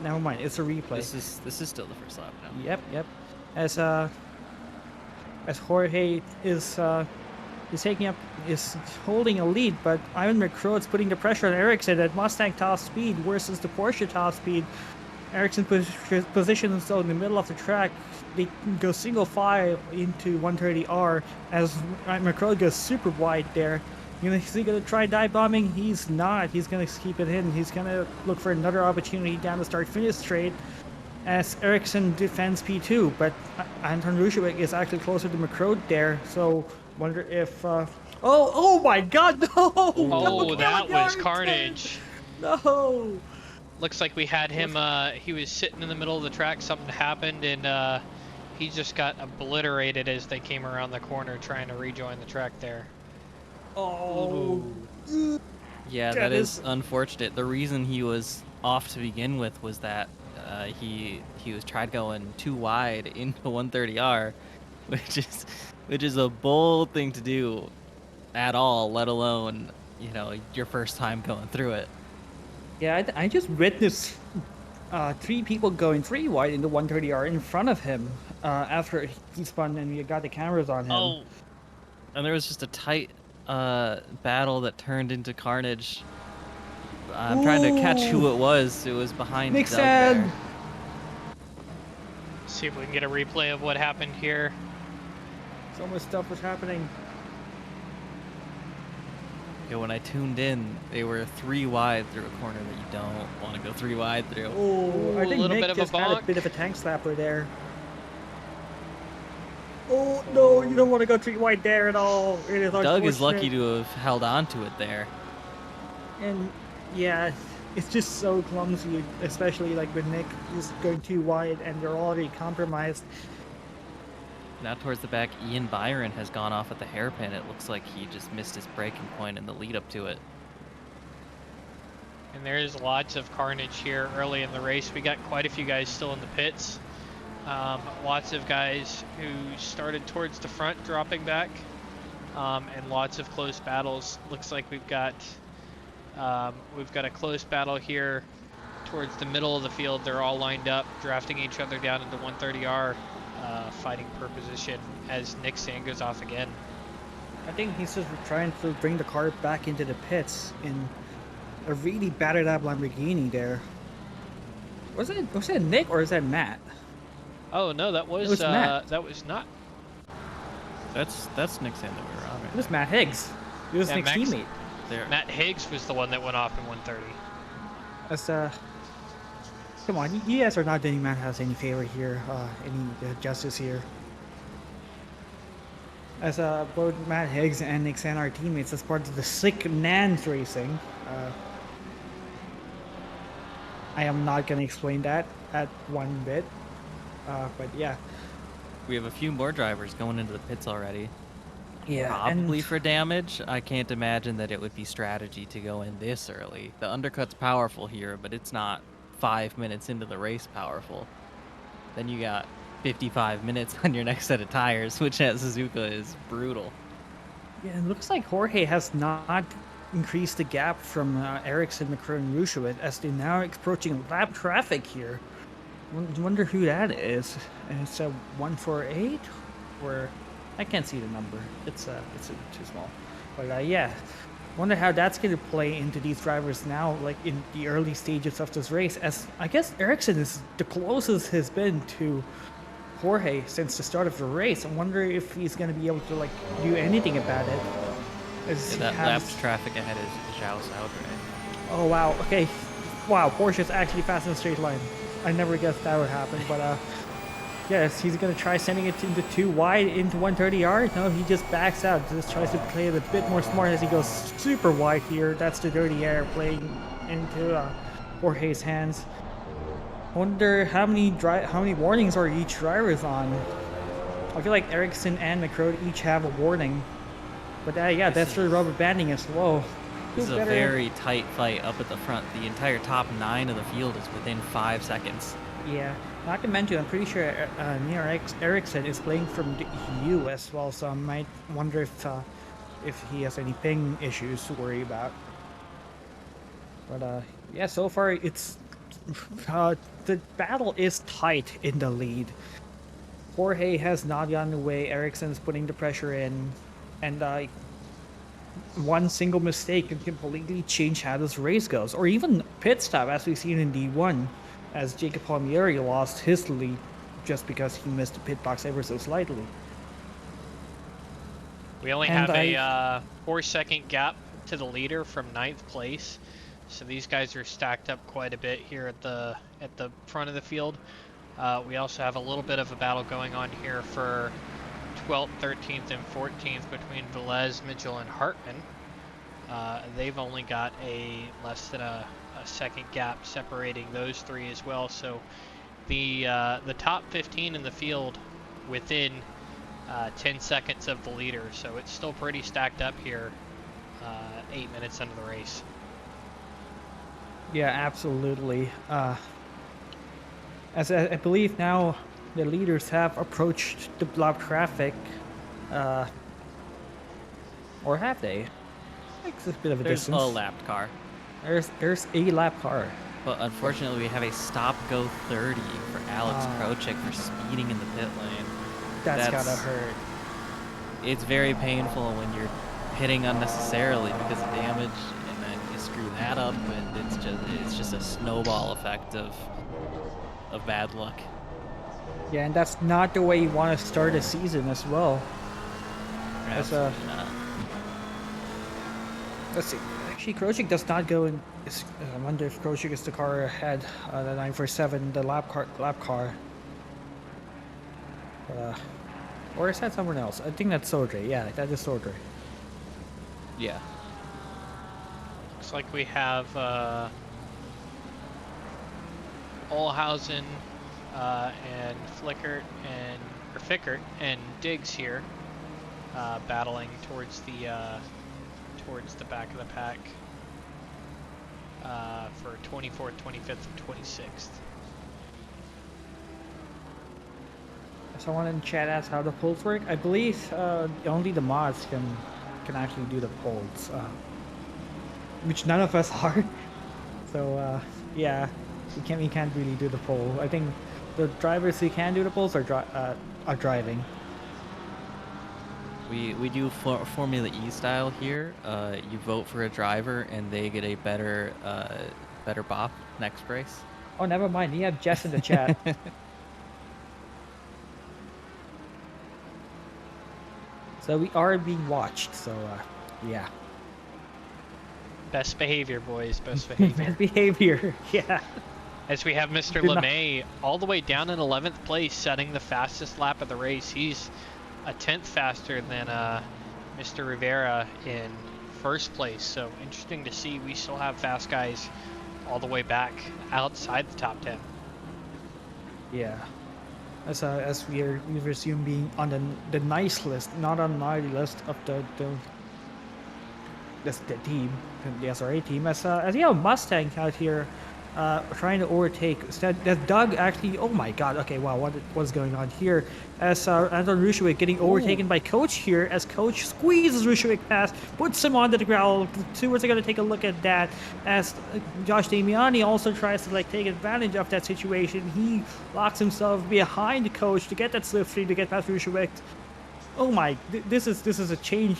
never mind. It's a replay. This is still the first lap now. Yep. As Jorge is holding a lead, but Ivan McCroat's putting the pressure on Eriksson at Mustang top speed versus the Porsche top speed, Ericsson positions himself in the middle of the track. They go single file into 130R as McCrory goes super wide there. Is he going to try dive bombing? He's not. He's going to keep it hidden. He's going to look for another opportunity down the start-finish straight as Ericsson defends P2. But Anton Roušović is actually closer to McCrory there. So wonder if... Oh my god, no! Oh, that was carnage. No! Looks like we had him, he was sitting in the middle of the track, something happened, and he just got obliterated as they came around the corner trying to rejoin the track there. Oh. Yeah, that is unfortunate. The reason he was off to begin with was that he was tried going too wide into 130R, which is a bold thing to do at all, let alone, you know, your first time going through it. Yeah, I just witnessed 3 people going 3 wide into 130R in front of him after he spun and we got the cameras on him. Oh, and there was just a tight battle that turned into carnage. I'm trying to catch who it was. It was behind Doug there. See if we can get a replay of what happened here. So much stuff was happening. Yeah, when I tuned in, they were 3 wide through a corner that you don't want to go 3 wide through. Oh, I think a little Nick bit of just a had bonk. a bit of a tank slapper there. Oh no, you don't want to go 3 wide there at all. It is Doug is lucky unfortunate. to have held on to it there. And yeah, it's just so clumsy, especially like when Nick is going too wide and they're already compromised. Now towards the back, Ian Byron has gone off at the hairpin. It looks like he just missed his braking point in the lead up to it. And there's lots of carnage here early in the race. We got quite a few guys still in the pits. Lots of guys who started towards the front dropping back. And lots of close battles. Looks like we've got a close battle here towards the middle of the field. They're all lined up, drafting each other down into 130R. Fighting per position as Nick Sand goes off again. I think he's just trying to bring the car back into the pits in a really battered up Lamborghini there. Was that Nick or is that Matt? Oh no, that was Matt. that was not. That's Nick Sand that we were on right It was Matt Higgs. It was Nick's teammate. there. Matt Higgs was the one that went off in 130. That's come on, you guys are not doing Matt House any favor here, any justice here. As both Matt Higgs and Nick Sand are teammates as part of the Sick Nans Racing. I am not going to explain that at one bit, but yeah. We have a few more drivers going into the pits already. Yeah, Probably for damage. I can't imagine that it would be strategy to go in this early. The undercut's powerful here, but it's not 5 minutes into the race powerful. Then you got 55 minutes on your next set of tires, which at Suzuka is brutal. Yeah, it looks like Jorge has not increased the gap from Ericsson, McCrory, and Roušović as they're now approaching lap traffic here. Wonder who that is. It's a 148, or I can't see the number. It's too small. But yeah, wonder how that's going to play into these drivers now, like in the early stages of this race. As I guess Ericsson is the closest he's been to Jorge since the start of the race. I wonder if he's going to be able to like do anything about it. That lap traffic ahead is 𝐂𝐤𝐧. Oh wow. Okay. Wow. Porsche's actually fast in a straight line. I never guessed that would happen, but yes, he's gonna try sending it into 2 wide into 130R. No, he just backs out. Just tries to play it a bit more smart as he goes super wide here. That's the dirty air playing into Jorge's hands. Wonder how many warnings are each drivers on. I feel like Ericsson and McCrory each have a warning. But yeah, that's the rubber banding as well. This is a very tight fight up at the front. The entire top 9 of the field is within 5 seconds. Yeah, not to mention, I'm pretty sure Ericsson is playing from the EU as well, so I might wonder if he has any ping issues to worry about. But yeah, so far it's the battle is tight in the lead. Jorge has not gotten away. Ericsson's putting the pressure in, and one single mistake can completely change how this race goes, or even pit stop as we've seen in D1. as Jacob Palmieri lost his lead just because he missed the pit box ever so slightly. We only And have a 4-second gap to the leader from 9th place, so these guys are stacked up quite a bit here at the front of the field. We also have a little bit of a battle going on here for 12th, 13th, and 14th between Velez, Mitchell, and Hartman. They've only got a less than a second gap separating those three as well. So the top 15 in the field within 10 seconds of the leader. So it's still pretty stacked up here 8 minutes into the race. Yeah, absolutely. As I believe now the leaders have approached the block traffic, or have they? It's a bit of a There's distance. a lapped car. There's a lap car. But unfortunately, we have a stop-go 30 for Alex Krocek for speeding in the pit lane. That's gotta hurt. It's very painful when you're pitting unnecessarily because of damage, and then you screw that up, and it's just a snowball effect of bad luck. Yeah, and that's not the way you want to start a season as well. Absolutely not. Let's see. Actually, Krocek does not go in. I wonder if Krocek is the car ahead. The 947, the lap car. Or is that someone else? I think that's 𝐲𝐸. Yeah, that is 𝐲𝐸. Yeah. Looks like we have 𝐂𝐸𝐬𝐧 and Fickert and Diggs here battling towards the back of the pack for 24th, 25th, and 26th. Someone in chat asked how the polls work. I believe only the mods can actually do the polls, which none of us are. So yeah, we can't really do the poll. I think the drivers who can do the polls are driving. We do Formula E style here. You vote for a driver, and they get a better bop next race. Oh, never mind. You have Jess in the chat. So we are being watched. So yeah. Best behavior, boys. Best behavior. Bad behavior. Yeah. As we have Mr. LeMay all the way down in 11th place, setting the fastest lap of the race. He's a 10th faster than Mr. Rivera in first place. So interesting to see. We still have fast guys all the way back outside the top 10. Yeah. As we resume being on the nice list, not on the naughty list of the team, the SRA team. As you know, Mustang out here trying to overtake. That Doug actually, oh my god, okay, wow, what's going on here? As Anton Rouchewicz getting overtaken by Coach here, as Coach squeezes Rouchewicz past, puts him onto the ground. Stewards are going to take a look at that, as Josh Damiani also tries to take advantage of that situation. He locks himself behind the Coach to get that slipstream to get past Rouchewicz. Oh my, this is a change.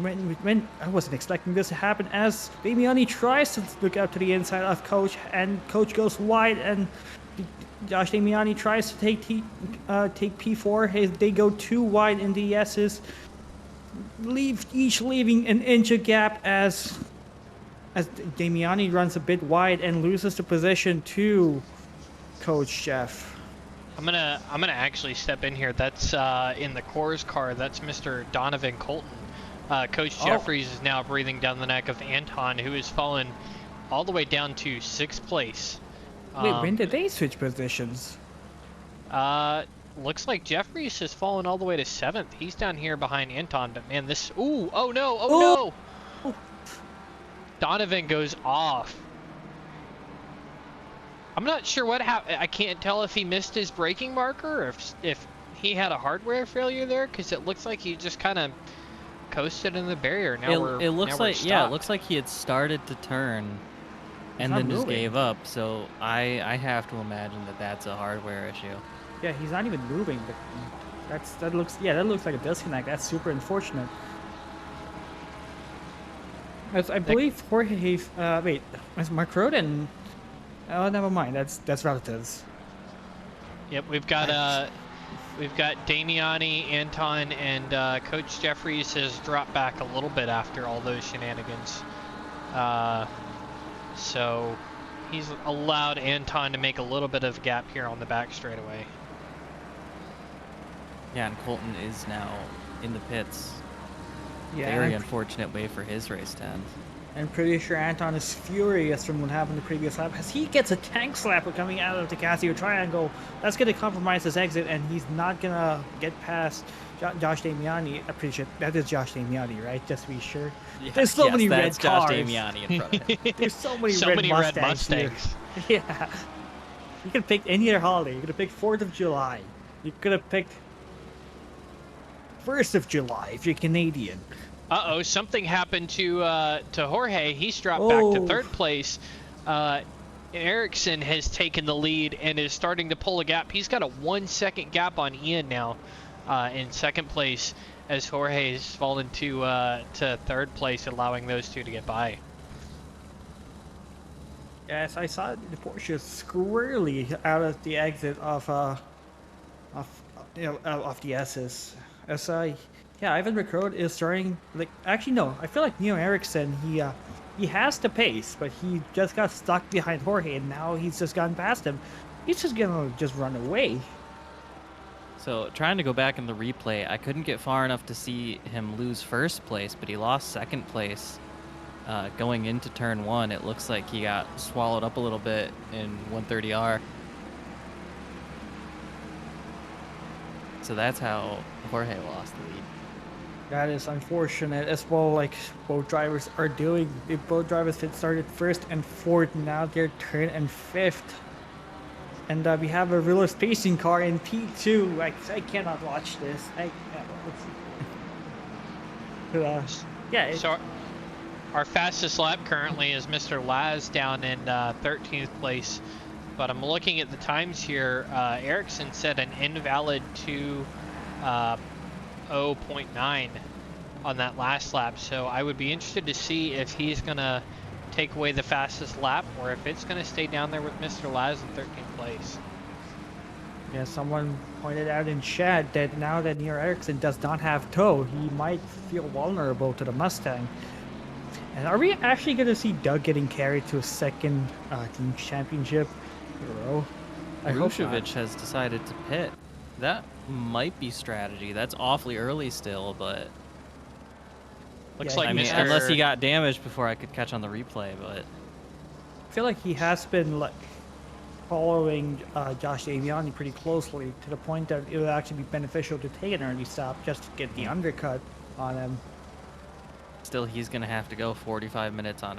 When I wasn't expecting this to happen, as Damiani tries to look up to the inside of Coach, and Coach goes wide, and Josh Damiani tries to take P4. They go too wide in the S's, each leaving an inch of gap as Damiani runs a bit wide and loses the position to Coach Jeff. I'm gonna actually step in here. That's in the Corsa car. That's Mr. Donovan Colton. Coach Jeffries is now breathing down the neck of Anton, who has fallen all the way down to 6th place. Wait, when did they switch positions? Looks like Jeffries has fallen all the way to 7th. He's down here behind Anton, but man, this... Ooh, oh no. Donovan goes off. I'm not sure what happened. I can't tell if he missed his braking marker or if he had a hardware failure there, because it looks like he just kind of coasted in the barrier. Now it looks like stopped. yeah, it looks like he had started to turn and then just gave up. So I have to imagine that that's a hardware issue. Yeah, he's not even moving. But that looks like a disconnect. That's super unfortunate. As I believe Jorge, as Mark Roden Oh, never mind. That's relatives. Yep, we've got Damiani, Anton, and Coach Jeffries has dropped back a little bit after all those shenanigans. So he's allowed Anton to make a little bit of a gap here on the back straightaway. Yeah, and Colton is now in the pits. Yeah. Very unfortunate way for his race to end. I'm pretty sure Anton is furious from what happened the previous lap, as he gets a tank slapper coming out of the Casio triangle. That's going to compromise his exit, and he's not going to get past Josh Damiani. I'm pretty sure that is Josh Damiani, right? Just to be sure. Yeah, There's so many red that's Josh cars. Damiani in front of him. There's so many, So red, many Mustangs red Mustangs. here. Yeah. You could pick any other holiday. You could have picked 4th of July. You could have picked 1st of July if you're Canadian. Uh-oh, something happened to Jorge. He's dropped back to 3rd place. Ericsson has taken the lead and is starting to pull a gap. He's got a 1-second gap on Ian now in 2nd place, as Jorge has fallen to 3rd place, allowing those two to get by. Yes, I saw the Porsche squarely out of the exit of the S's. Yeah, Ivan McCrode is starting, like, actually no, I feel like Neo Ericsson, he has the pace, but he just got stuck behind Jorge, and now he's just gotten past him. He's just gonna just run away. So trying to go back in the replay, I couldn't get far enough to see him lose 1st place, but he lost 2nd place going into turn 1. It looks like he got swallowed up a little bit in 130R. So that's how Jorge lost the lead. That is unfortunate as well, like both drivers are doing. Both drivers had started 1st and 4th, now they're 3rd and 5th. And we have a real spacing car in P2. I cannot watch this. Yeah. So our fastest lap currently is Mr. Laz down in 13th place. But I'm looking at the times here. Ericsson set an invalid 2.0.9 on that last lap. So I would be interested to see if he's going to take away the fastest lap or if it's going to stay down there with Mr. Laz in 13th place. Yeah, someone pointed out in chat that now that Neo Ericsson does not have tow, he might feel vulnerable to the Mustang. And are we actually going to see Doug getting carried to a 2nd team championship in a row? I hope not. 𝐓𝐿𝐺 has decided to pit. That might be strategy. That's awfully early still, but Looks Yeah, like I mean, Mr. unless he got damaged before I could catch on the replay, but I feel like he has been like following Josh Damiani pretty closely to the point that it would actually be beneficial to take an early stop just to get the undercut on him. still he's gonna have to go 45 minutes on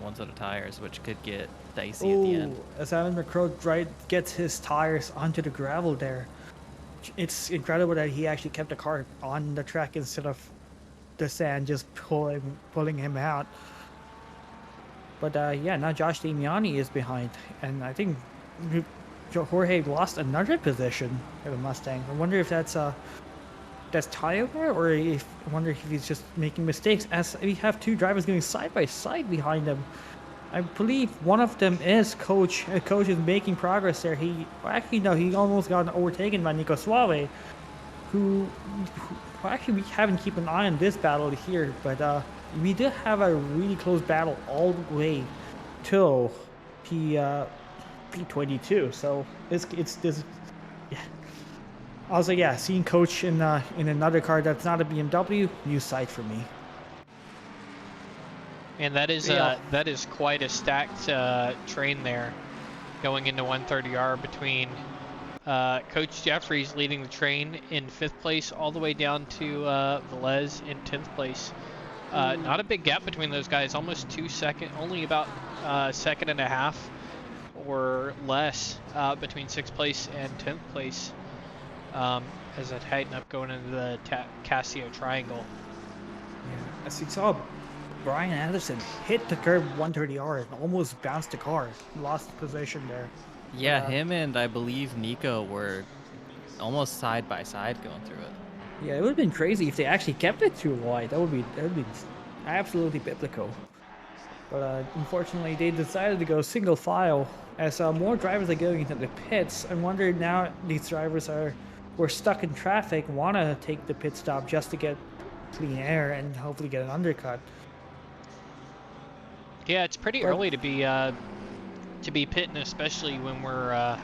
one set of tires, which could get dicey at the end. As Ivan McCrode gets his tires onto the gravel there. It's incredible that he actually kept the car on the track instead of the sand just pulling him out. But yeah, now Josh Damiani is behind, and I think Jorge lost another position in the Mustang. I wonder if that's tire wear, or I wonder if he's just making mistakes, as we have 2 drivers going side by side behind him. I believe one of them is Coach. Coach is making progress there. He almost got overtaken by Nico Suave, who actually we haven't kept an eye on this battle here, but we did have a really close battle all the way till P22. So it's this. Yeah. Also, yeah, seeing Coach in another car that's not a BMW, new sight for me. And that is quite a stacked train there, going into 130R between Coach Jeffries leading the train in 5th place all the way down to Velez in 10th place. Not a big gap between those guys, almost 2 seconds, only about a second and a half or less between 6th place and 10th place as I tighten up going into the Casio triangle. Yeah, as you saw, Brian Anderson hit the curb 130R and almost bounced the car, lost position there. Yeah, him and I believe Nico were almost side by side going through it. Yeah, it would have been crazy if they actually kept it too wide. That would be absolutely biblical. But unfortunately, they decided to go single file as more drivers are going into the pits. I wonder now these drivers were stuck in traffic, want to take the pit stop just to get clean air and hopefully get an undercut. Yeah, it's pretty early to be pitting, especially when we're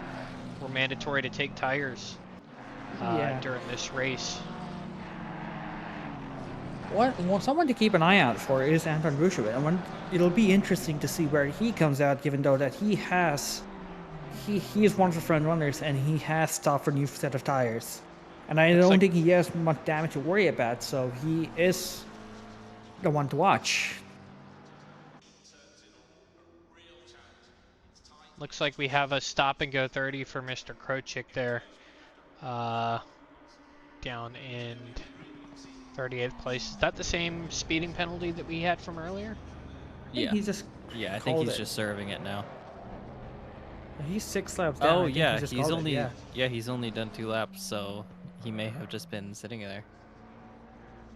mandatory to take tires during this race. Someone to keep an eye out for is Anton Roushevit, and it'll be interesting to see where he comes out, given though that he is one of the front runners and he has stopped for a new set of tires, and I don't think he has much damage to worry about, so he is the one to watch. Looks like we have a stop and go 30 for Mr. Krochik there, down in 38th place. Is that the same speeding penalty that we had from earlier? Yeah. He just I think he's just serving it now. He's 6 laps down. Oh yeah, he's only done 2 laps, so he may have just been sitting there.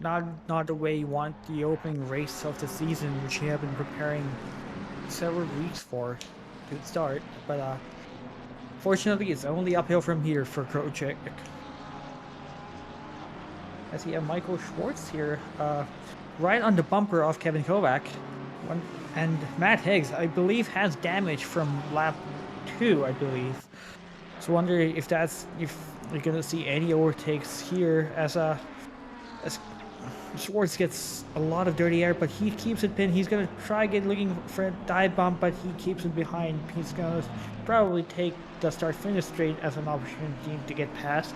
Not the way you want the opening race of the season, which you have been preparing several weeks for to start. But fortunately, it's only uphill from here for Krochik. I see Michael Schwartz here, right on the bumper of 𝐂𝐸𝐴. And Matt Higgs, I believe, has damage from lap 2, I believe. So wonder if you're gonna see any overtakes here as Schwartz gets a lot of dirty air, but he keeps it pinned. He's gonna try looking for a dive bomb, but he keeps it behind. He's gonna probably take the start-finish straight as an opportunity to get past.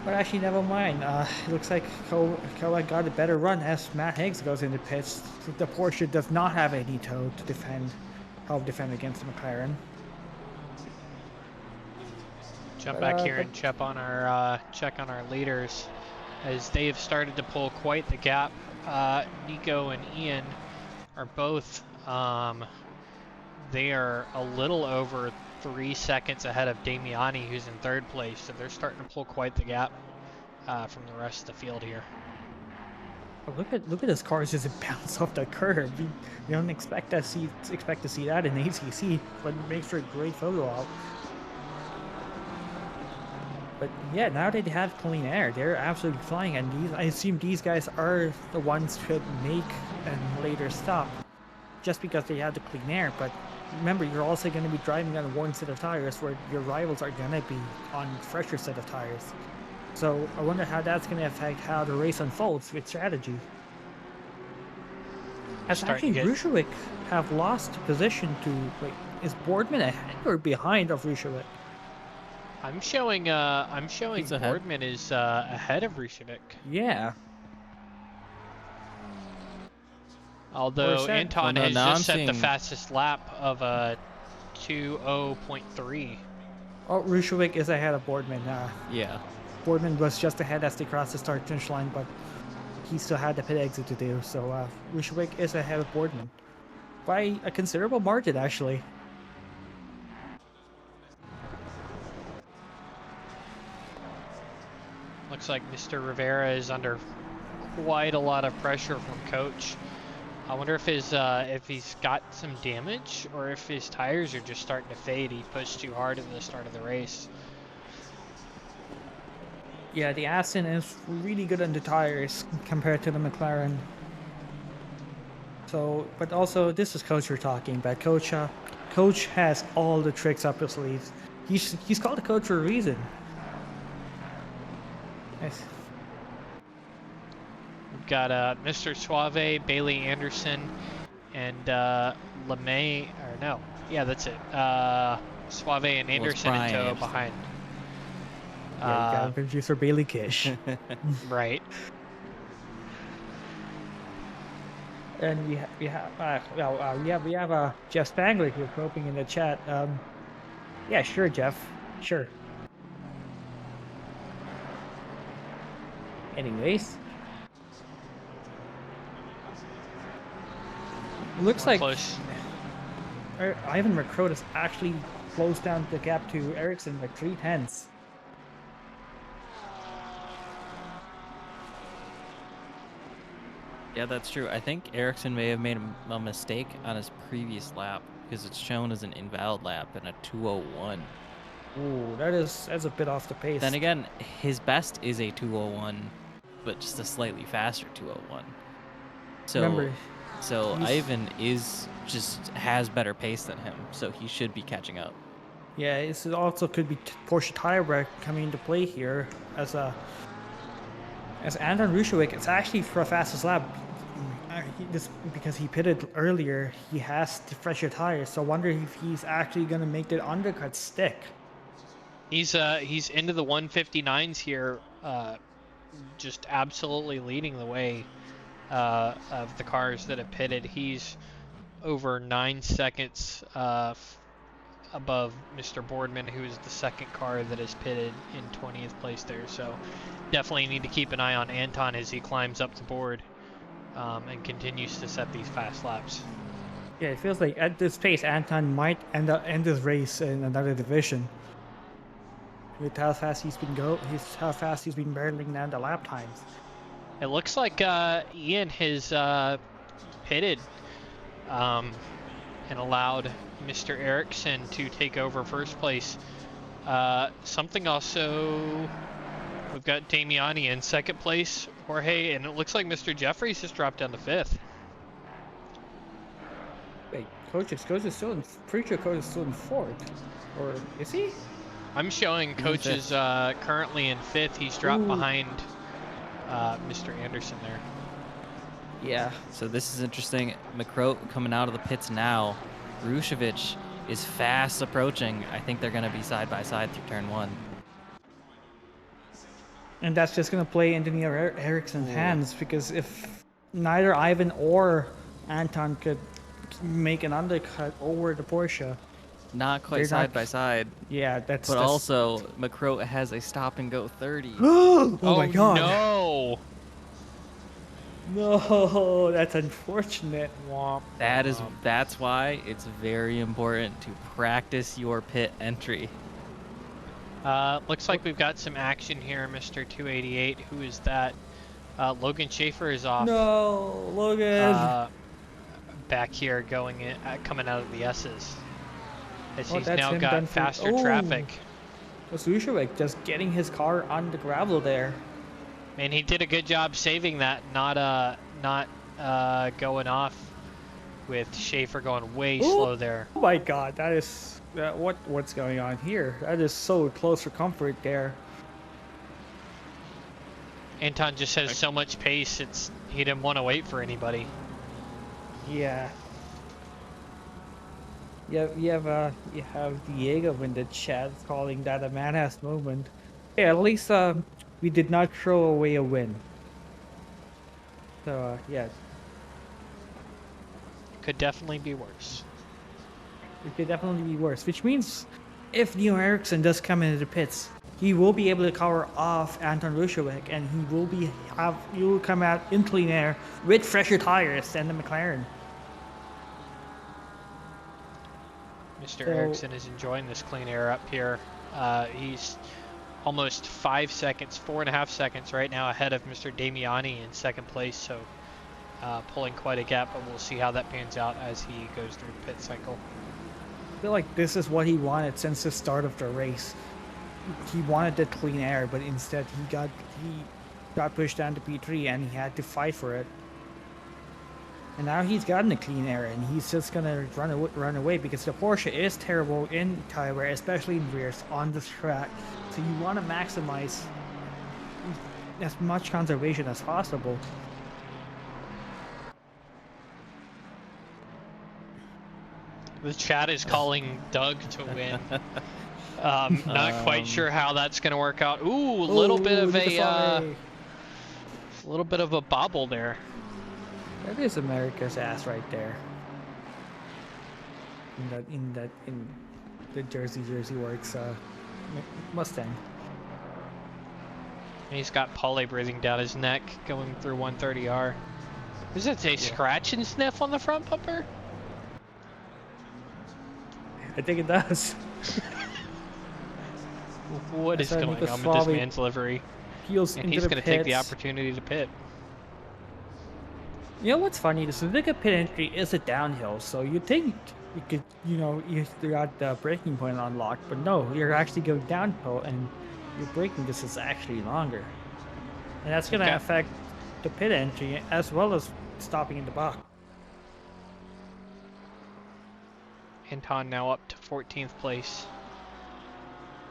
But actually, never mind. It looks like 𝐂𝐸𝐴 got a better run as Matt Higgs goes into pits. The Porsche does not have any tow to help defend against the McLaren. Jump back here and check on our leaders, as they have started to pull quite the gap. Nico and Ian are both they are a little over 3 seconds ahead of Damiani, who's in 3rd place, so they're starting to pull quite the gap from the rest of the field here. Look at his cars just bounce off the curb. You don't expect to see that in ACC, but it makes for a great photo op. But yeah, now that they have clean air, they're absolutely flying, and I assume these guys are the ones who make a later stop, just because they have the clean air. But remember, you're also going to be driving on a worn set of tires, where your rivals are going to be on fresher set of tires. So I wonder how that's going to affect how the race unfolds with strategy. As actually Roushevit have lost position to, wait, is Boardman ahead or behind of Roushevit? I'm showing Boardman is ahead of Roushevit. Yeah. Although Anton has just set the fastest lap of a 2:0.3. Oh, Roushevit is ahead of Boardman. Yeah. Boardman was just ahead as they crossed the start-finish line, but he still had the pit exit to do. So Roushevit is ahead of Boardman by a considerable margin, actually. Looks like Mr. Rivera is under quite a lot of pressure from Coach. I wonder if he's got some damage, or if his tires are just starting to fade. He pushed too hard at the start of the race. Yeah, the Aston is really good on the tires compared to the McLaren. So, but also this is Coach we're talking about. Coach has all the tricks up his sleeves. He's called a coach for a reason. Nice. We've got Mr. Suave, Bailey Anderson, and LeMay, or no, yeah, that's it. Suave and Anderson in tow behind. Yeah, you got producer Bailey Kish. Right. And we have Jeff Spangler here hoping in the chat. Yeah, sure, Jeff. Sure. Anyways, looks like Ivan Mercrotis actually closed down the gap to Ericsson by 0.3. Yeah, that's true. I think Ericsson may have made a mistake on his previous lap because it's shown as an invalid lap and a 2:01. Ooh, that's a bit off the pace. Then again, his best is a 2:01, but just a slightly faster 2:01. So, Remember, Ivan has better pace than him, so he should be catching up. yeah, it also could be Porsche tire wear coming into play here as Anton 𝐕𝐺, it's actually for a fastest lap. Just because he pitted earlier, he has the fresher tires, so I wonder if he's actually going to make that undercut stick. He's into the 159s here, just absolutely leading the way of the cars that have pitted. He's over 9 seconds above Mr. Boardman, who is the second car that is pitted in 20th place there. So definitely need to keep an eye on Anton as he climbs up the board and continues to set these fast laps. Yeah, it feels like at this pace, Anton might end this race in another division. With how fast he's been barreling down the lap times. It looks like Ian has pitted and allowed Mr. Ericsson to take over first place. Something also, we've got Damiani in second place, Jorge, and it looks like Mr. Jeffries just dropped down to 5th. Wait, Coach is still in, pretty sure Coach is still in 4th, or is he? I'm showing Coach is currently in 5th. He's dropped behind Mr. Anderson there. Yeah. So this is interesting. McCroat coming out of the pits now. 𝐕𝐺 is fast approaching. I think they're going to be side by side through turn 1. And that's just going to play into Ericsson's hands, because if neither Ivan or Anton could make an undercut over the Porsche. Not quite side by side. Yeah, that's. But also, McCroat has a stop and go 30. Oh my god. No. No, that's unfortunate. That's why it's very important to practice your pit entry. Looks like we've got some action here, Mr. 288. Who is that? Logan Schaefer is off. No, Logan. Back here, coming out of the S's. As he's that's now him got done for- faster traffic. Was 𝐕𝐺 just getting his car on the gravel there? Man, he did a good job saving that, not going off with Schaefer going way slow there. Oh my god, that is what's going on here? That is so close for comfort there. Anton just has so much pace, he didn't want to wait for anybody. Yeah. You have Diego in the chat calling that a man-ass moment. Yeah, at least we did not throw away a win. So yeah. Could definitely be worse. It could definitely be worse, which means if Neo Ericsson does come into the pits, he will be able to cover off Anton 𝐕𝐺, and he will come out in clean air with fresher tires than the McLaren. Mr. Ericsson is enjoying this clean air up here. He's almost 5 seconds, 4.5 seconds right now ahead of Mr. Damiani in second place, so pulling quite a gap, but we'll see how that pans out as he goes through the pit cycle. I feel like this is what he wanted since the start of the race. He wanted the clean air, but instead he got pushed down to P3 and he had to fight for it. And now he's gotten the clean air, and he's just gonna run away because the Porsche is terrible in tire wear, especially in rears on this track. So you want to maximize as much conservation as possible. The chat is calling Doug to win. Not quite sure how that's gonna work out. Ooh, a little bit of a bobble there. That is America's ass right there. In the Jersey Works Mustang. And he's got Pauly breathing down his neck going through 130R. Does that say scratch and sniff on the front bumper? I think it does. What is going on with this man's livery? And he's going to take the opportunity to pit. You know what's funny? The Suzuka pit entry is a downhill, so you think you could, you got the braking point unlocked, but no, you're actually going downhill, and your braking distance is actually longer, and that's going to affect the pit entry as well as stopping in the box. Anton now up to 14th place.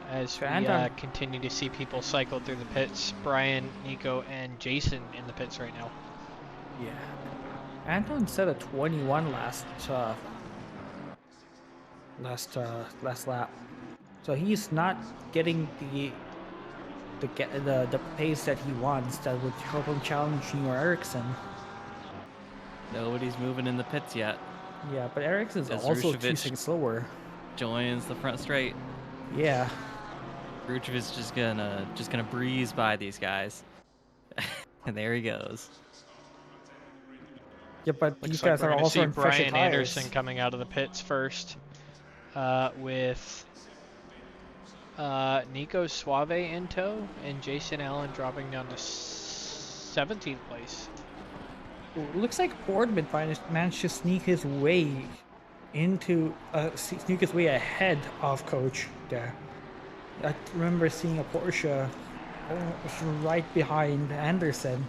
As we continue to see people cycle through the pits. Brian, Nico, and Jason in the pits right now. Yeah. Anton set a 21 last lap, so he's not getting the pace that he wants. That would help him challenge Ericsson. Nobody's moving in the pits yet. Yeah, but Ericsson's also 2 seconds slower. Joins the front straight. Yeah. 𝐕𝐻𝐺 is just gonna breeze by these guys. And there he goes. Yeah, but Looks these like guys are also on fresher Brian tires. Anderson coming out of the pits first, with Nico 𝐓𝐵𝗺 in tow and Jason Allen dropping down to 17th place. Looks like Boardman managed to sneak his way ahead of Coach there. I remember seeing a Porsche right behind Anderson.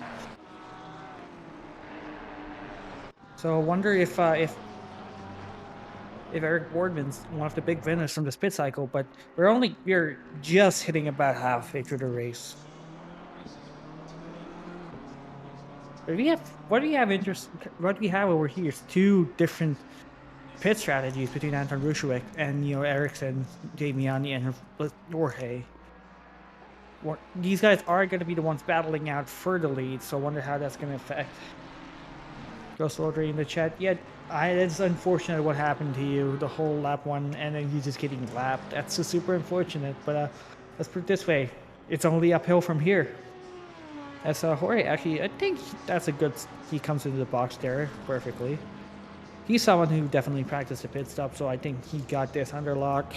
So I wonder if Eric Boardman's one of the big winners from the spit cycle, but we're just hitting about halfway through the race. What we have over here is 2 different pit strategies between Anton Rouchewicz and Ericsson, Damiani, and Jorge. These guys are going to be the ones battling out for the lead, so I wonder how that's going to affect. Ghost Audrey in the chat. Yeah, it's unfortunate what happened to you, the whole lap 1, and then you just getting lapped. That's just super unfortunate. But let's put it this way: it's only uphill from here. As Jorge, actually, I think that's a good. He comes into the box there perfectly. He's someone who definitely practiced the pit stop, so I think he got this unlock.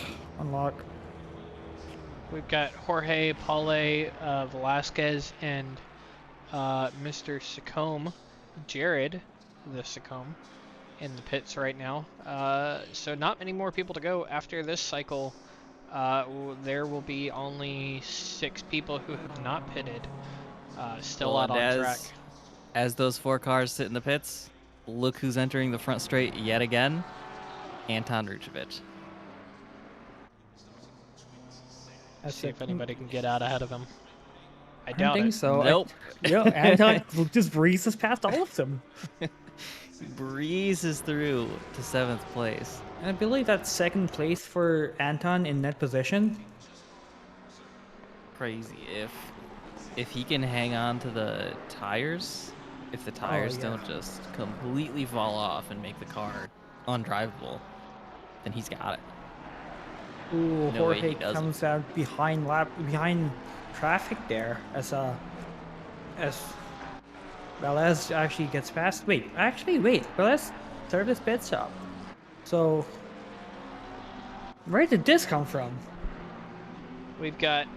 We've got Jorge, Paulle, Velasquez, and Mr. 𝐂𝐫𝐢𝐳, Jared, the 𝐂𝐫𝐢𝐳, in the pits right now. So not many more people to go after this cycle. There will be only 6 people who have not pitted. Still out on track. As those 4 cars sit in the pits, look who's entering the front straight yet again. Anton rouchewicz. Let's see if anybody can get out ahead of him. I don't doubt think it. so. Nope. Anton just breezes past all of them. Breezes through to 7th place. And I believe that's 2nd place for Anton in net position. Crazy. If he can hang on to the tires, if the tires don't just completely fall off and make the car undrivable, then he's got it. Ooh, Jorge comes out behind traffic there as Velez actually gets past. Wait, Velez service pit stop. So where did this come from? We've got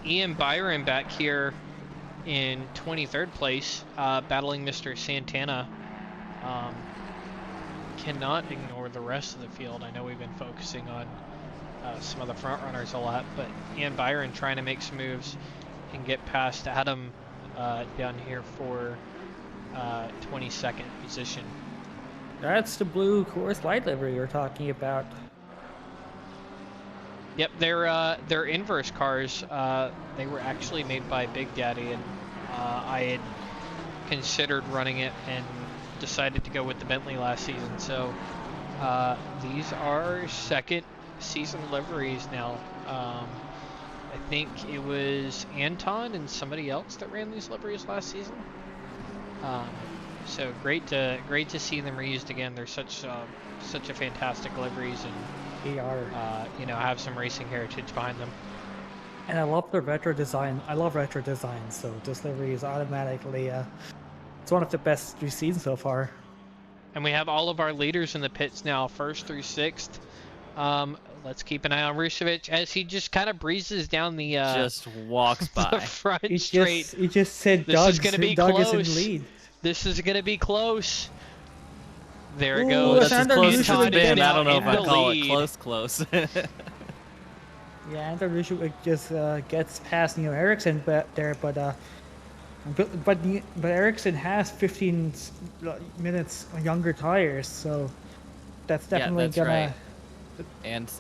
Ian Byron back here in 23rd place, battling Mr. Santana. Cannot ignore the rest of the field. I know we've been focusing on some of the front runners a lot, but Ian Byron trying to make some moves and get past Adam down here for 22nd position. That's the blue Coors Light livery you're talking about. Yep, they're inverse cars. They were actually made by Big Daddy, and I had considered running it and decided to go with the Bentley last season. So these are 2nd season liveries now. I think it was Anton and somebody else that ran these liveries last season. So great to see them reused again. They're such a fantastic liveries, and they are have some racing heritage behind them. And I love the retro design. I love retro design, so this livery is automatically it's one of the best we've seen so far. And we have all of our leaders in the pits now, 1st through 6th. Let's keep an eye on rouchewicz as he just kind of breezes down the just walks by the front He straight. just said this is going to be Doug close. is in lead. This is going to be close. There it Ooh, goes. That's as Alexander close as Roushevich it's been. now I don't know if in I the call it lead. close. Yeah, Anton Roushevich just gets past Ericsson but Ericsson has 15 minutes younger tires, so that's definitely yeah, that's gonna. right.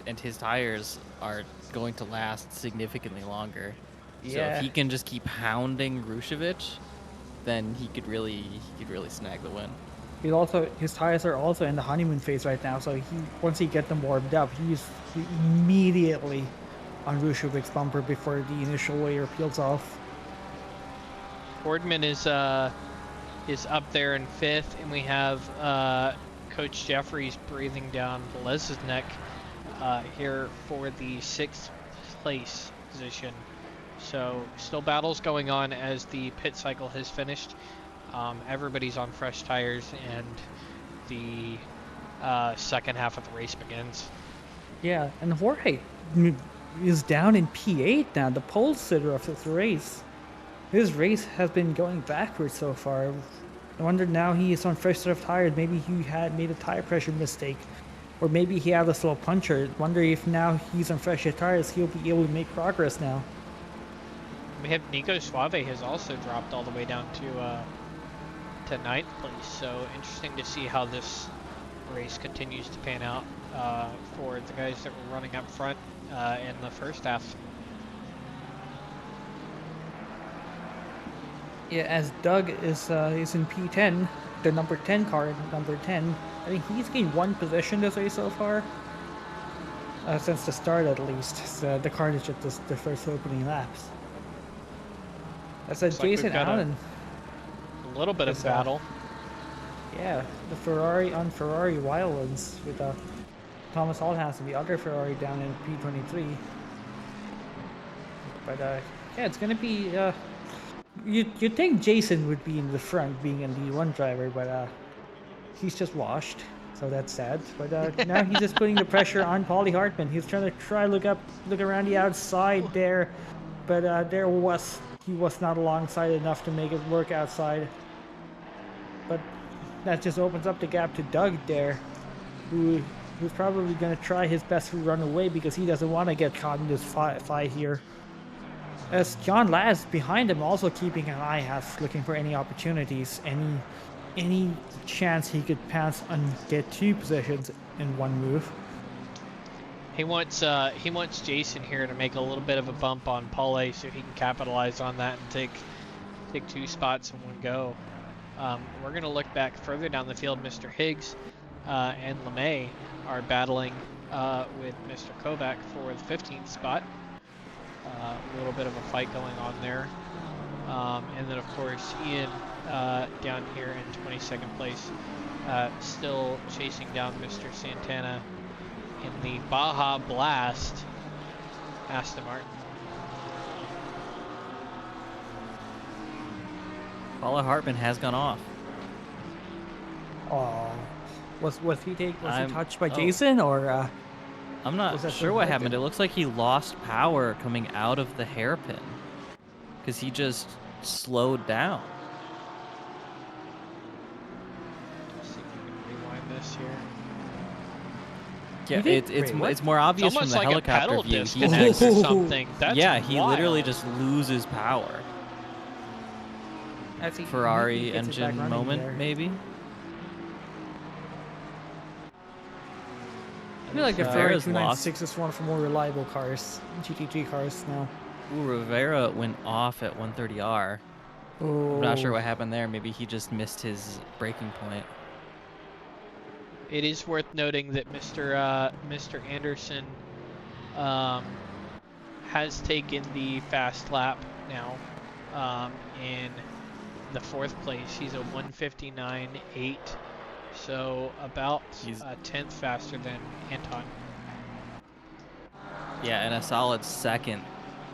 And his tires are going to last significantly longer. So Yeah. if he can just keep hounding Roushevich, then he could really snag the win. His tires are also in the honeymoon phase right now, so once he get them warmed up, he's immediately on Roushevic's bumper before the initial layer peels off. Boardman is up there in 5th, and we have Coach Jeffries breathing down Velez's neck here for the 6th place position. So still battles going on as the pit cycle has finished. Everybody's on fresh tires, and the second half of the race begins. Yeah, and Jorge is down in P8 now, the pole sitter of this race. His race has been going backwards so far. I wonder now he is on fresh set of tires. Maybe he had made a tire pressure mistake, or maybe he had a slow puncher. Wonder if now he's on fresh tires, he'll be able to make progress now. We have 𝐂𝐸𝐺𝐸 has also dropped all the way down to 9th place. So interesting to see how this race continues to pan out for the guys that were running up front in the first half. Yeah, as Doug is in P10, the number 10 car, number 10. I think he's gained 1 position this race so far. Since the start, at least. So the car is just the first opening laps. That's a Jason Allen. A little bit of battle. Yeah, the Ferrari on Ferrari violence with Thomas Althans, the other Ferrari down in P23. But yeah, it's gonna be. You'd think Jason would be in the front, being a D1 driver, but he's just washed, so that's sad. But now he's just putting the pressure on Paulie Hartman. He's trying to look around the outside there, but he was not alongside enough to make it work outside. But that just opens up the gap to Doug there, who's probably going to try his best to run away because he doesn't want to get caught in this fight here. As John Laz behind him also keeping an eye out, looking for any opportunities, any chance he could pass and get 2 positions in one move. He wants Jason here to make a little bit of a bump on Paulie so he can capitalize on that and take 2 spots in one go. We're going to look back further down the field. Mr. Higgs and 𝐲𝐶 are battling with Mr. Kovac for the 15th spot. A little bit of a fight going on there. And then, of course, Ian down here in 22nd place, still chasing down Mr. Santana in the Baja Blast Aston Martin. Paula Hartman has gone off. Oh, was he touched by Jason, or? I'm not sure what happened. It looks like he lost power coming out of the hairpin because he just slowed down. Let's see if we can rewind this here. Yeah, it's more obvious from the like helicopter a pedal view. disconnect or something. That's he wild. literally just loses power. Ferrari engine moment, there. maybe. I feel like the Ferrari Rivera's 296 is one of the more reliable cars, GT3 cars now. Ooh, Rivera went off at 130R. I'm not sure Oh. what happened there. Maybe he just missed his braking point. It is worth noting that Mr. Anderson has taken the fast lap now in the 4th place. He's a 1:59.8, so about a 10th faster than Anton. Yeah, and a solid 2nd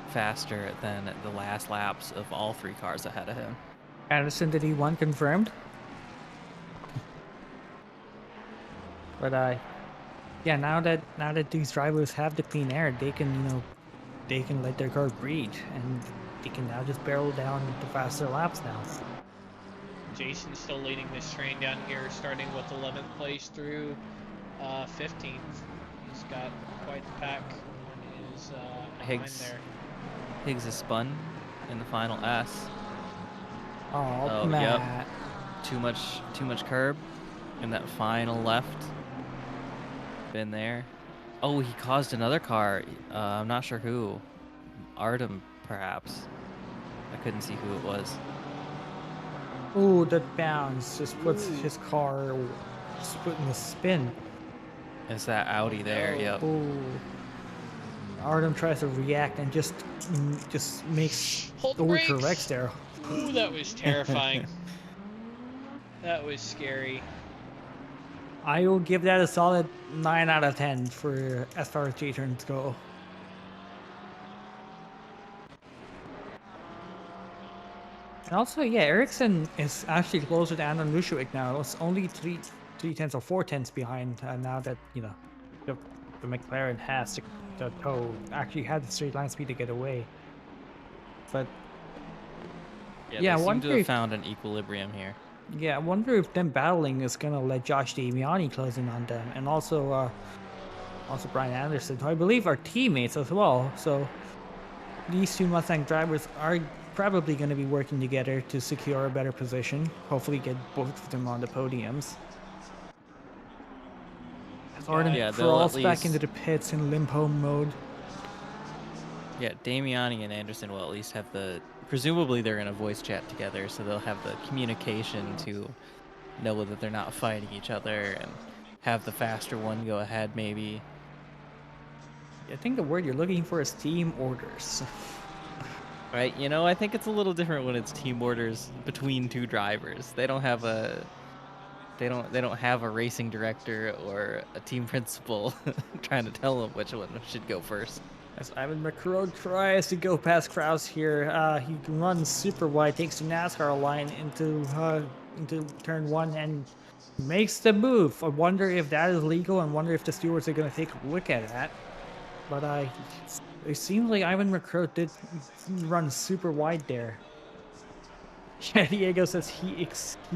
faster than the last laps of all 3 cars ahead of him. Anderson, did he one confirmed? But yeah, now that these drivers have the clean air, they can let their car breathe, and they can now just barrel down the faster laps now. Jason's still leading this train down here, starting with 11th place through 15th. He's got quite the pack on his behind there. Higgs is spun in the final S. Oh, Yep. Matt. Too much curb in that final left. Been there. Oh, he caused another car. I'm not sure who. Artem, perhaps. I couldn't see who it was. Ooh, that bounce just puts his car split in the spin. It's that Audi there. Yep. Ooh. Artem tries to react and just makes Hold the overcorrects brakes. there. Ooh, that was terrifying. That was scary. I will give that a solid 9 out of 10 for as far as J-turns go. And also, yeah, Ericsson is actually closer to Anton Lushovic now. It's only 3/10 or 4/10 behind now that, you know, the McLaren has the toe, actually had the straight line speed to get away. But Yeah, I they seem wonder to have if- found an equilibrium here. yeah, I wonder if them battling is gonna let Josh Damiani close in on them, and also Brian Anderson, who I believe are teammates as well. So these two Mustang drivers are probably going to be working together to secure a better position. Hopefully, get both of them on the podiums. As Arden Yeah, they'll crawls at back least- into the pits in limp home mode. Yeah, Damiani and Anderson will at least have the... Presumably they're going to voice chat together, so they'll have the communication to know that they're not fighting each other and have the faster one go ahead, maybe. I think the word you're looking for is team orders. Right? You know, I think it's a little different when it's team orders between two drivers. They don't have a... They don't have a racing director or a team principal trying to tell them which one should go first. As Ivan McCrow tries to go past Kraus here, he runs super wide, takes the NASCAR line into turn one and makes the move. I wonder if that is legal and wonder if the stewards are going to take a look at that. But it seems like Ivan McCrow did run super wide there. Diego says he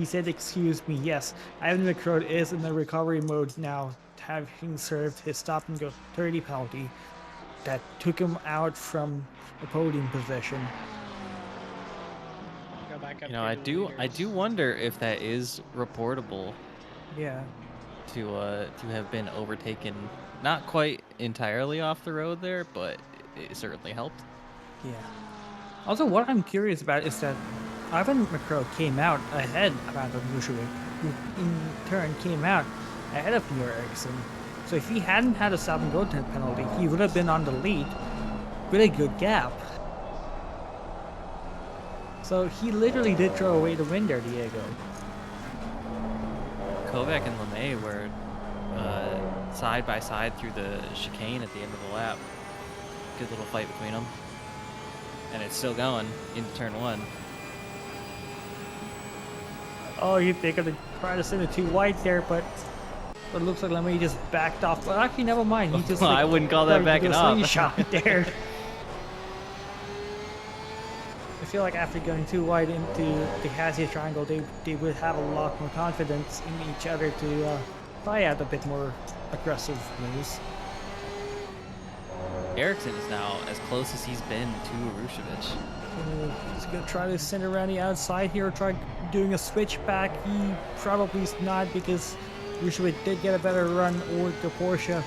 said, "Excuse me." Yes, Ivan McCrow is in the recovery mode now, having served his stop and go 30 penalty that took him out from the podium position. Go back up You know, here I to the do leaders. wonder if that is reportable Yeah. to have been overtaken, not quite entirely off the road there, but it certainly helped. Yeah. Also, what I'm curious about is that Ivan McCrow came out ahead of Anton Lushovic, who in turn came out ahead of New Ericsson. So if he hadn't had a stop and go penalty, he would have been on the lead with a good gap. So he literally did throw away the win there, Diego. Kovac and LeMay were side by side through the chicane at the end of the lap. Good little fight between them. And it's still going into turn one. Oh, they're gonna try to send it too wide there, but it looks like LeMay just backed off. But actually, never mind. He just Well, I wouldn't call that tried to do backing a off. slingshot there. I feel like after going too wide into the Cassia triangle, they would have a lot more confidence in each other to try out a bit more aggressive moves. Ericsson is now as close as he's been to Hrushovic. He's gonna try to send around the outside here, try doing a switchback. He probably is not, because Hrushovic did get a better run over the Porsche.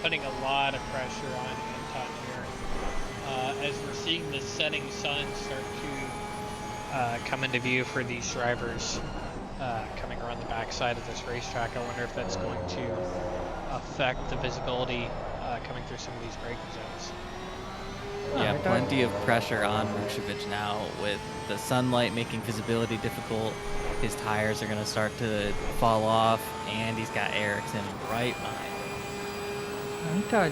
Putting a lot of pressure on Anton here. As we're seeing the setting sun start to come into view for these drivers coming around the backside of this racetrack, I wonder if that's going to affect the visibility coming through some of these braking zones. Yeah, plenty of pressure on Hrushovic now with the sunlight making visibility difficult. His tires are going to start to fall off, and he's got Ericsson right behind him. I thought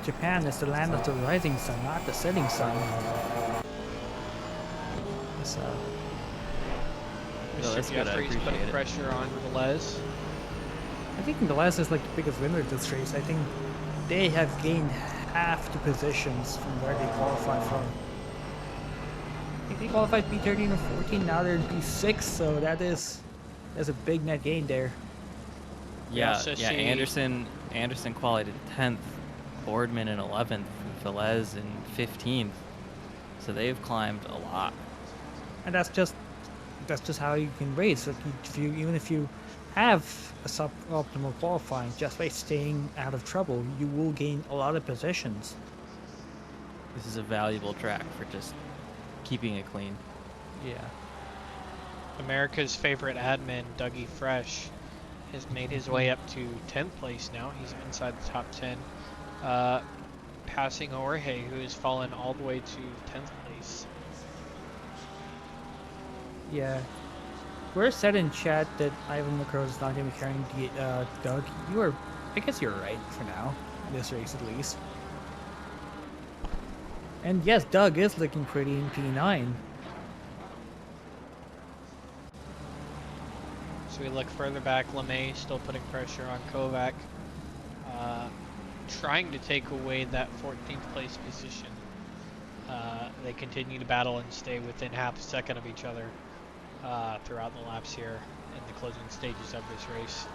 Japan is the land of the rising sun, not the setting sun. So, No, that's Mr. good, I Jeffries putting appreciate it. pressure on Velez. I think Velez is like the biggest winner of this race. I think they have gained half the positions from where they qualified from. I think They qualified P13 and 14. Now they're in P6, so that's a big net gain there. Yeah, also yeah. see- Anderson qualified in 10th, Boardman in 11th, 𝐕𝐵𝐻 in 15th. So they've climbed a lot. And that's just how you can race. Like even if you have a suboptimal qualifying, just by staying out of trouble, you will gain a lot of positions. This is a valuable track for just keeping it clean. Yeah. America's favorite admin, 𝐷𝐼𝐿𝐺, has made his way up to 10th place now. He's inside the top 10, passing 𝐷𝐼𝐿𝐺, who has fallen all the way to 10th place. Yeah. We're said in chat that Ivan Macro is not going to be carrying Doug. I guess you're right for now, in this race at least. And yes, Doug is looking pretty in P9. So we look further back, 𝐓𝐵𝐻 still putting pressure on 𝐂𝐫𝐫𝐵, trying to take away that 14th place position. They continue to battle and stay within half a second of each other throughout the laps here in the closing stages of this race.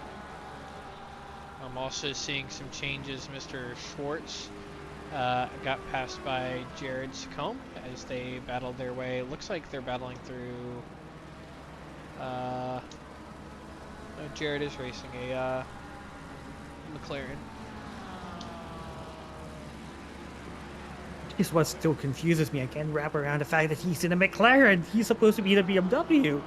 I'm also seeing some changes. Mr. Schwartz got passed by 𝐳𝐺 as they battled their way. It looks like they're battling through... Jared is racing a McLaren. Is what still confuses me. I can't wrap around the fact that he's in a McLaren. He's supposed to be in a BMW.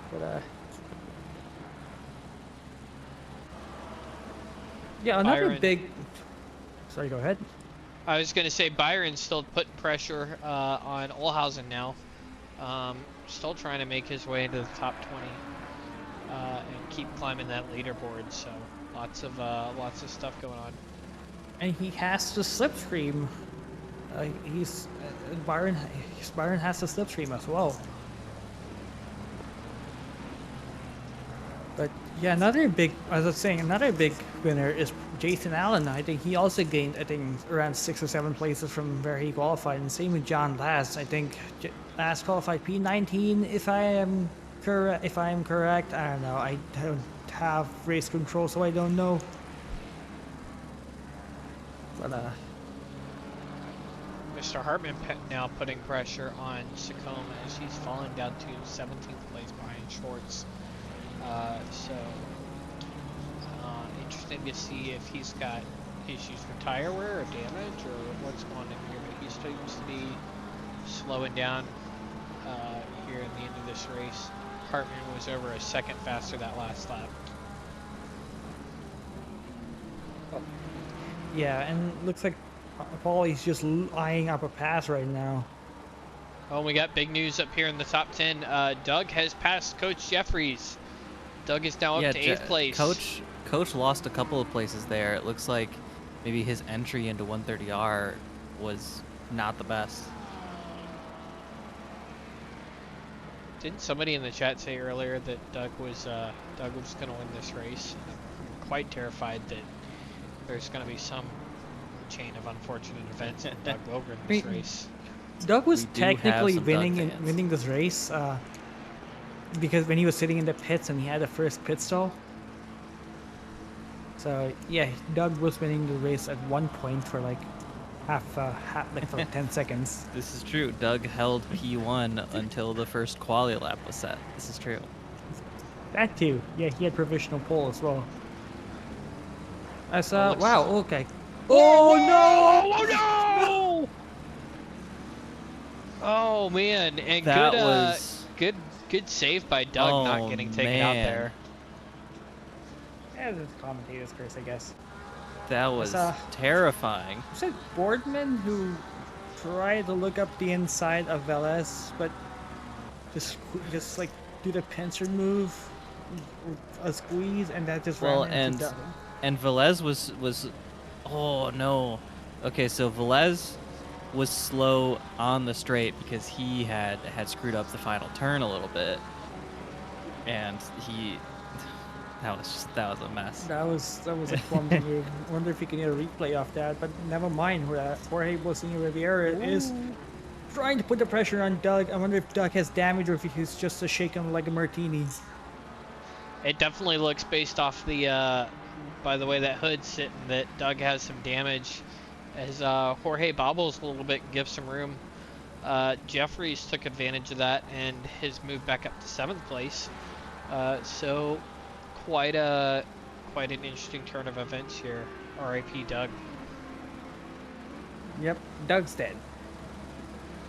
But yeah, another Byron. big. Sorry, go ahead. I was going to say Byron's still putting pressure on 𝐷𝐿𝐺 now. Still trying to make his way into the top 20 and keep climbing that leaderboard. So lots of stuff going on. And he has to slipstream. Byron has to slipstream as well. But yeah, another big winner is Jason Allen. I think he also gained, around 6 or 7 places from where he qualified. And same with John Last. I think Last qualified P19, if I am correct. I don't know. I don't have race control, so I don't know. But Mr. Hartman now putting pressure on 𝐸𝐵𝐻 as he's falling down to 17th place behind Schwartz. Interesting to see if he's got issues with tire wear or damage or what's going on here, but he seems to be slowing down here in the end of this race. Hartman was over a second faster that last lap. yeah, and it looks like Paulie's just eyeing up a pass right now. Oh, we got big news up here in the top 10. Doug has passed Coach Jeffries. Doug is now up to 8th place. Coach lost a couple of places there. It looks like maybe his entry into 130R was not the best. Didn't somebody in the chat say earlier that Doug was going to win this race? I'm quite terrified that there's going to be some chain of unfortunate events and Doug will win this race. Doug was We do have technically some Doug fans. winning this race because when he was sitting in the pits and he had the first pit stall. So yeah, Doug was winning the race at one point for like for 10 seconds. This is true. Doug held P1 until the first quali lap was set. This is true. That too. Yeah, he had provisional pole as well. I saw. Wow. Okay. Oh no! Oh no! Oh man! And That good, was good save by Doug, not getting taken out man. there. Yeah, this commentator's curse, I guess. That was terrifying. Was it Boardman who tried to look up the inside of 𝐕𝐵𝐻, but just like do the pincer move, a squeeze, and that just ran into Doug. And 𝐕𝐵𝐻 was oh no. Okay, so 𝐕𝐵𝐻 was slow on the straight because he had screwed up the final turn a little bit, and That was a mess. That was a clumsy move. I wonder if you can get a replay of that, but never mind. Jorge 𝐕𝐵𝐺𝐉𝐵𝐴 is trying to put the pressure on Doug. I wonder if Doug has damage or if he's just a shaken like a martini. It definitely looks, based off the by the way that hood's sitting, that Doug has some damage, as Jorge bobbles a little bit and gives some room. Jeffries took advantage of that and has moved back up to 7th place. So quite an interesting turn of events here. R.I.P. Doug. Yep, Doug's dead.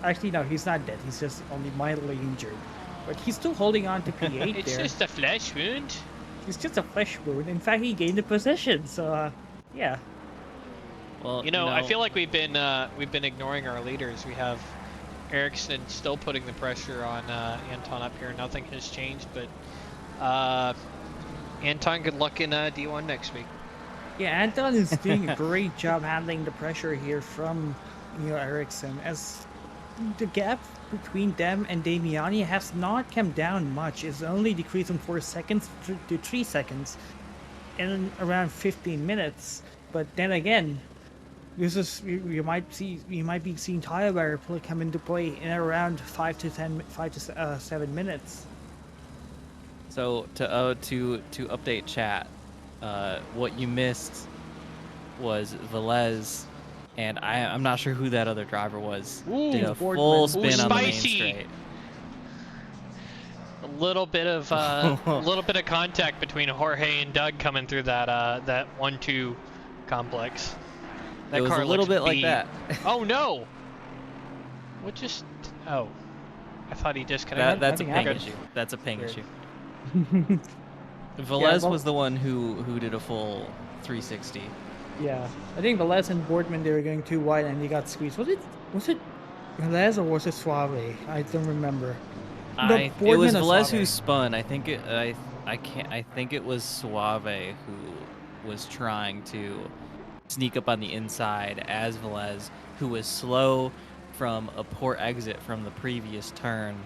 Actually, no, he's not dead. He's just only mildly injured. But he's still holding on to P8 It's there. just a flesh wound. It's just a flesh wound. In fact, he gained a position. So, yeah. Well, You know, I feel like we've been ignoring our leaders. We have Ericsson still putting the pressure on Anton up here. Nothing has changed, but Anton, good luck in D1 next week. Yeah, Anton is doing a great job handling the pressure here from Ericsson, as the gap between them and Damiani has not come down much. It's only decreased from 4 seconds to 3 seconds in around 15 minutes. But then again, this is you might be seeing 𝐲𝐽𝑒 come into play in around 5 to 7 minutes. So to update chat, what you missed was 𝐕𝐵𝐺𝐻, and I'm not sure who that other driver was. Ooh, did a full spin on the main spicy. straight. A little bit of contact between Jorge and Doug coming through that 1-2 complex. That It was car a little looks bit like beat. that. Oh no! What just? Oh, I thought he disconnected. That's a Nothing ping happened. issue. That's a ping Weird. issue. Yeah, 𝐕𝐵𝐺𝐻 well- was the one who did a full 360. Yeah, I think 𝐕𝐵𝐺𝐻 and Boardman, they were going too wide and they got squeezed. Was it 𝐕𝐵𝐺𝐻 or was it 𝐲𝐽e? I don't remember. It was Boardman or 𝐕𝐵𝐺𝐻 who 𝐲𝐽e? spun. I think it was 𝐲𝐽e who was trying to sneak up on the inside, as 𝐕𝐵𝐺𝐻, who was slow from a poor exit from the previous turn,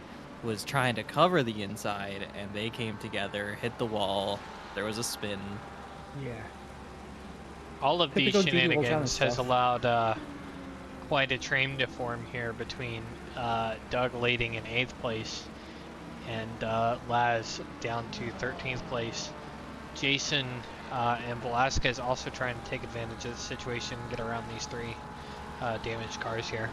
was trying to cover the inside, and they came together, hit the wall. There was a spin. Yeah. All of these Typical GT shenanigans has stuff. allowed quite a train to form here between Doug leading in 8th place and Laz down to 13th place. Jason and Velasquez also trying to take advantage of the situation and get around these 3 damaged cars here.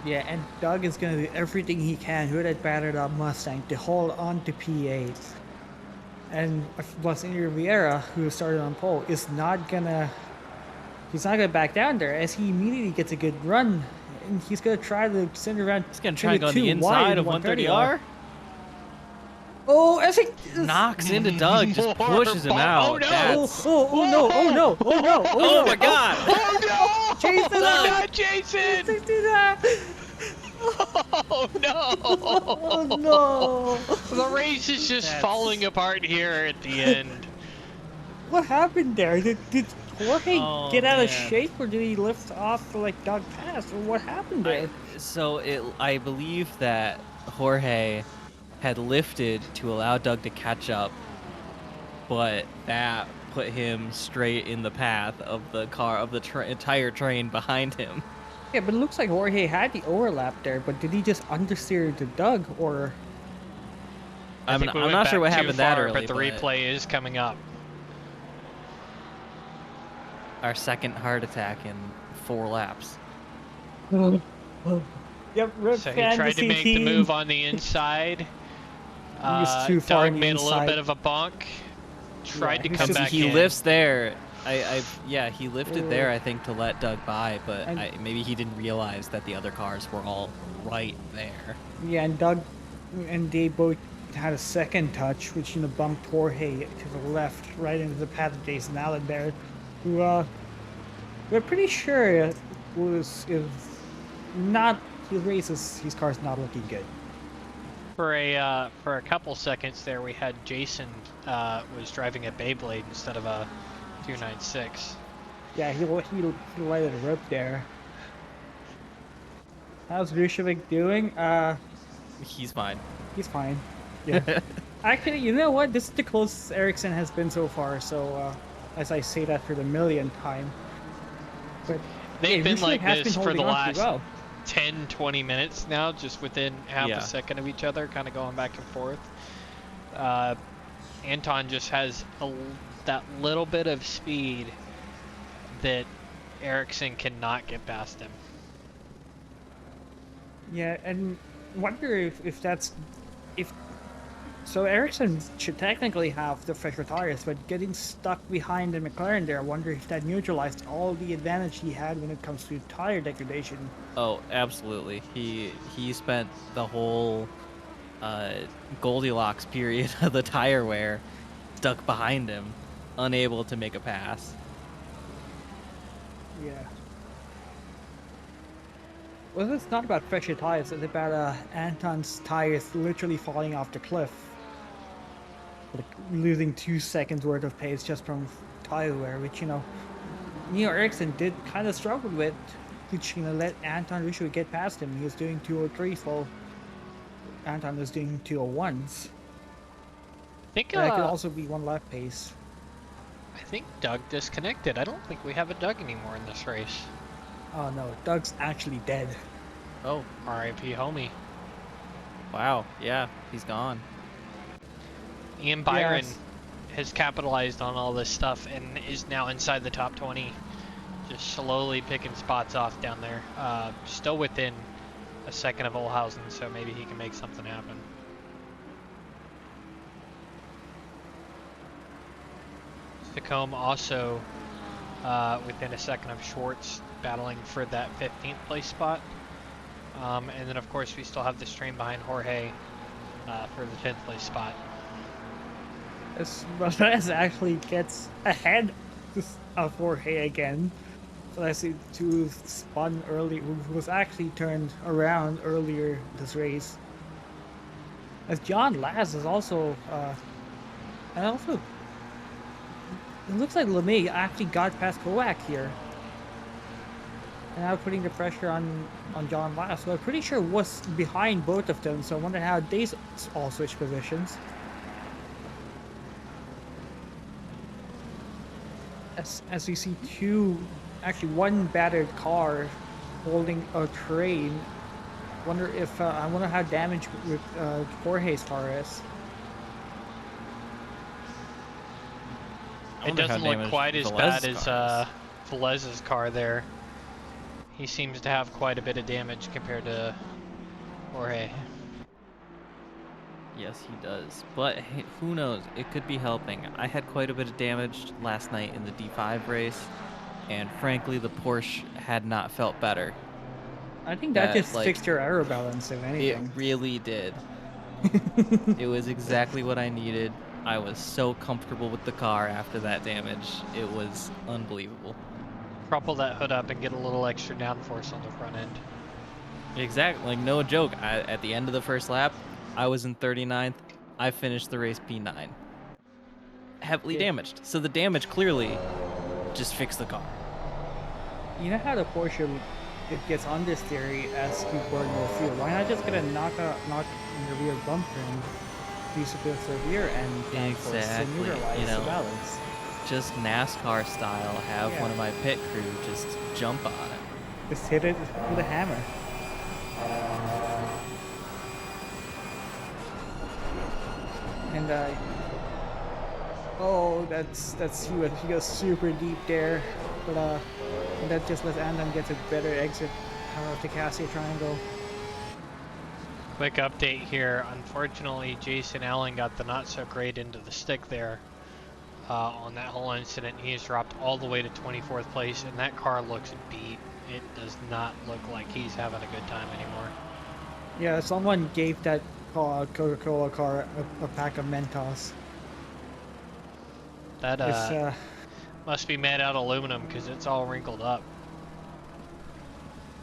Yeah, and Doug is going to do everything he can with that battered up Mustang to hold on to P8. And 𝐕𝐵𝐺𝐻, who started on pole, is not gonna back down there, as he immediately gets a good run, and he's gonna try to send around. He's gonna try and go on the inside of 130R. Oh, as he Knocks into Doug, just pushes him out. Oh no! That's- oh no! Oh my god! Oh no! Jason! Oh God, Jason! Do that! Oh no! Oh no! The race is just falling apart here at the end. What happened there? Did Jorge Oh, get out of man. shape, or did he lift off like Doug passed, or what happened there? I believe that Jorge had lifted to allow Doug to catch up, but that put him straight in the path of the car of the entire train behind him. Yeah, but it looks like Jorge had the overlap there, but did he just understeer to Doug, or? I I'm think we went not sure back what too happened that far, early, but the replay is coming up. Our second heart attack in 4 laps. Yep, Rip So he tried to make the move on the inside. was too far Doug on the made a little inside. bit of a bonk. Tried to he's come just- back He in. lifts there. He lifted there, I think, to let Doug by, but And- maybe he didn't realize that the other cars were all right there. Yeah, and Doug and they both had a second touch, which bumped Jorge to the left, right into the path of Jason Allen there, who we're pretty sure was not his car's not looking good. For a couple seconds there, we had Jason was driving a Beyblade instead of a 296. Yeah, he lighted a rope there. How's 𝐕𝐵𝐺𝐻 doing? He's fine. He's fine. Yeah. Actually, you know what? This is the closest Ericsson has been so far. So, as I say that for the millionth time, but They've been Michelik like has this been for the holding on pretty last well. 10, 20 minutes now, just within half Yeah. a second of each other, kind of going back and forth. Anton just has that little bit of speed that Ericsson cannot get past him. Yeah, and wonder if that's so Ericsson should technically have the fresher tires, but getting stuck behind the McLaren there, I wonder if that neutralized all the advantage he had when it comes to tire degradation. Oh, absolutely. He spent the whole Goldilocks period of the tire wear stuck behind him, unable to make a pass. Yeah. Well, it's not about fresher tires, it's about Anton's tires literally falling off the cliff. Like losing 2 seconds worth of pace just from tire wear, which, you know, Ericsson did kind of struggle with, which, you know, let Anton Rouchou get past him. He was doing 203s while Anton was doing 201s. I think That could also be one lap pace. I think Doug disconnected. I don't think we have a Doug anymore in this race. Oh no, Doug's actually dead. Oh, R.I.P. homie. wow. Yeah, he's gone. Ian Byron Yes. has capitalized on all this stuff and is now inside the top 20. Just slowly picking spots off down there. Still within a second of 𝐂𝐻𝐽𝐺, so maybe he can make something happen. 𝐂𝐨𝐽𝐳 also within a second of Schwartz, battling for that 15th place spot. And then of course we still have the strain behind Jorge for the 10th place spot. Perez actually gets ahead of Jorge again. So I see two spun early, who was actually turned around earlier this race. As John Laz is also, and also, it looks like LeMay actually got past Kowak here. And now putting the pressure on John Laz, who I'm pretty sure was behind both of them, so I wonder how they all switch positions. As you see actually one battered car holding a train. I wonder how damaged with Jorge's car is. It doesn't look quite as bad as Velez's car there. He seems to have quite a bit of damage compared to Jorge. Yes, he does. But hey, who knows? It could be helping. I had quite a bit of damage last night in the D5 race, and frankly, the Porsche had not felt better. I think that just fixed your aero balance, if It anything. really did. It was exactly what I needed. I was so comfortable with the car after that damage. It was unbelievable. Crumple that hood up and get a little extra downforce on the front end. Exactly. Like, no joke. At the end of the first lap, I was in 39th. I finished the race P9. Heavily damaged. So the damage clearly just fixed the car. You know how the Porsche, it gets understeery as you burn more fuel. Why not just get a knock in the rear bumper and use it with the rear end downforce to Exactly. neutralize You know, the balance? just NASCAR style, have one of my pit crew just jump on it. Just hit it with a hammer. And oh, he goes super deep there, but and that just lets Anton get a better exit out of the Cassia triangle. Quick update here. Unfortunately, Jason Allen got the not so great end of the stick there on that whole incident. He has dropped all the way to 24th place, and that car looks beat. It does not look like he's having a good time anymore. Yeah, someone gave that Coca-Cola car a pack of Mentos. That must be made out of aluminum because it's all wrinkled up.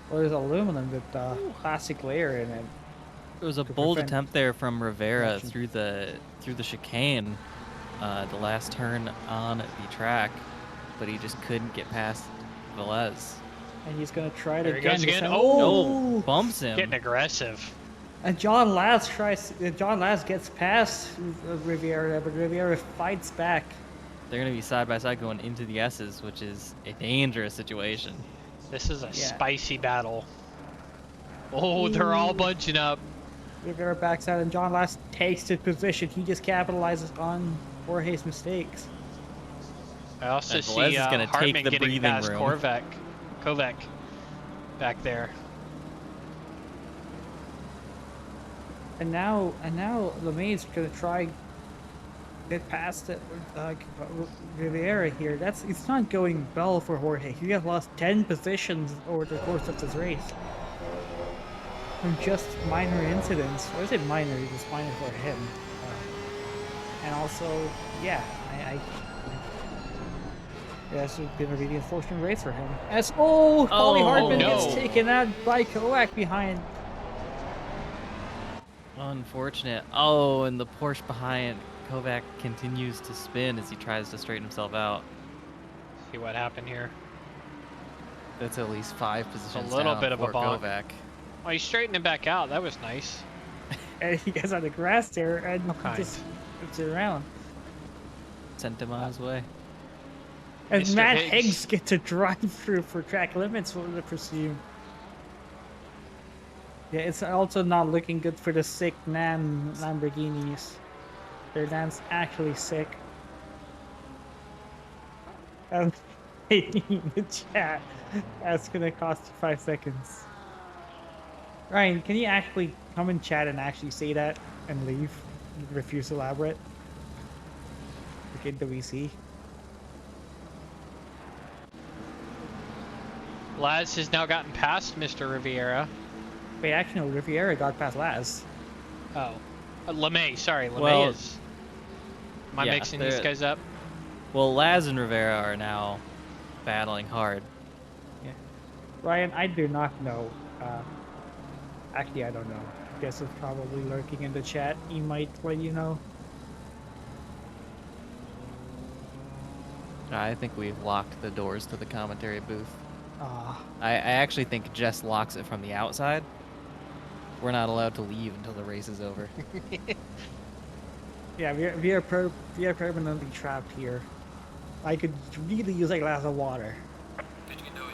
Well, there's aluminum with plastic layer in it. There was a bold attempt there from Rivera through the chicane, the last turn on the track, but he just couldn't get past Velez. And he's gonna try it There again. he goes again. Oh, bumps him. Getting aggressive. And John Last gets past Riviera, but Riviera fights back. They're going to be side by side going into the S's, which is a dangerous situation. This is a spicy battle. Oh, they're all bunching up. Riviera backs out, and John Last takes the position. He just capitalizes on Jorge's mistakes. I also And see Velez is gonna Hartman take the getting breathing past room. Kovac back there. And now LeMay's gonna try get past it, Riviera here. It's not going well for Jorge. He has lost 10 positions over the course of this race from just minor incidents. Or is it minor? It's minor for him. And also, yeah, this has been a really unfortunate race for him. As Paulie Hartman gets taken out by Kovac behind. Unfortunate. Oh, and the Porsche behind Kovac continues to spin as he tries to straighten himself out. See what happened here. That's at least 5 positions a little down bit of a for bonk. Kovac. Oh, he's straightening back out. That was nice. And he gets on the grass there and just puts it around. Sent him on his way. And Mr. Matt Higgs. Higgs gets to drive through for track limits for the presume. Yeah, it's also not looking good for the sick Nan Lamborghinis. Their Nan's actually sick. In the chat, that's gonna cost you 5 seconds. Ryan, can you actually come in chat and actually say that and leave? Refuse to elaborate? Okay, WC. Laz has now gotten past Mr. Riviera. Wait, actually, no, Riviera got past Laz. Oh. LeMay, sorry. LeMay Well, is... Am I yeah, mixing these guys up? Well, Laz and Rivera are now battling hard. Yeah. Ryan, I do not know. Actually, I don't know. Guess it's probably lurking in the chat. He might let you know. I think we've locked the doors to the commentary booth. Ah. I actually think Jess locks it from the outside. We're not allowed to leave until the race is over. Yeah, we are permanently trapped here. I could really use a glass of water. But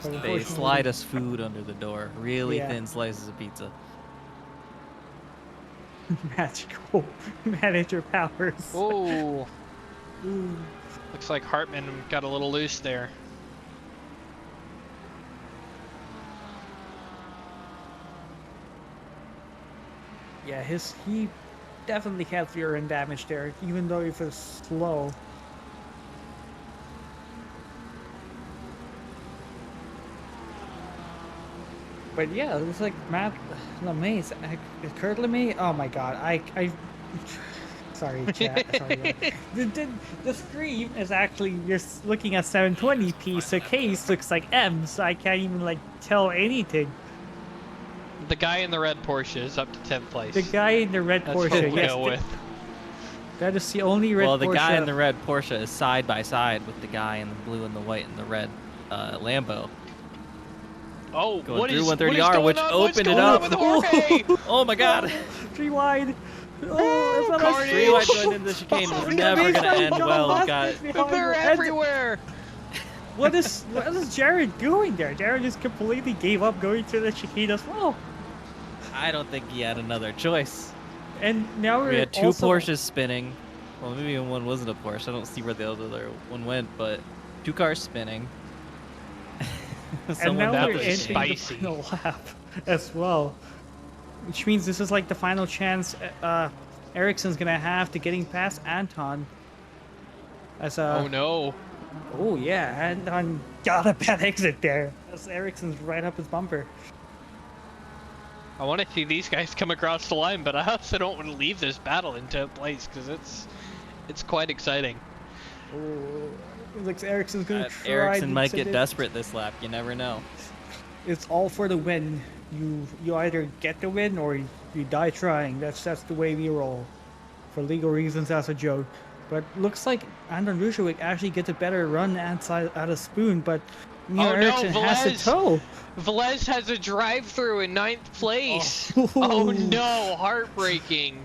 They unfortunately- slide us food under the door. Really Yeah. thin slices of pizza. Magical manager powers. Oh. Ooh. Looks like Hartman got a little loose there. Yeah, he definitely had rear end damage there, even though it was slow. But yeah, it looks like Matt LeMay's Kurt LeMay. Oh my god, sorry, chat. Sorry. The stream is actually you're looking at 720p, so case looks like M, so I can't even like tell anything. The guy in the red Porsche is up to 10th place. The guy in the red That's Porsche, what we'll yes, go with. that is the only red Porsche. Well, the guy in the red Porsche is side by side with the guy in the blue and the white and the red Lambo. Oh, Going what through is 130R, going which on? What's opened it going on up. with Jorge? Oh my god! 3 wide. Oh, that's not Carnage. 3 wide going into the chicane was never gonna end well. We got They're everywhere. What is Jared doing there? Jared just completely gave up going to the chicane as well. I don't think he had another choice. And now We had 2 also, Porsches spinning. Well, maybe one wasn't a Porsche. I don't see where the other one went, but 2 cars spinning. And now that we're was entering spicy. the final lap as well, which means this is like the final chance Ericsson's gonna have to getting past Anton. As Oh no. Oh yeah, Anton got a bad exit there. As Ericsson's right up his bumper. I want to see these guys come across the line, but I also don't want to leave this battle in 10th place because it's quite exciting. Oh, it looks Ericsson's gonna try. Ericsson might to get it. desperate this lap. You never know. It's all for the win. You either get the win or you die trying. That's the way we roll. For legal reasons, that's a joke. but looks like Anton Roushewicz actually gets a better run outside out of Spoon, but Neil Oh no, Eriksson has to tow. 𝐕𝐫𝐺 has a drive-through in 9th place. Oh. Oh no, heartbreaking.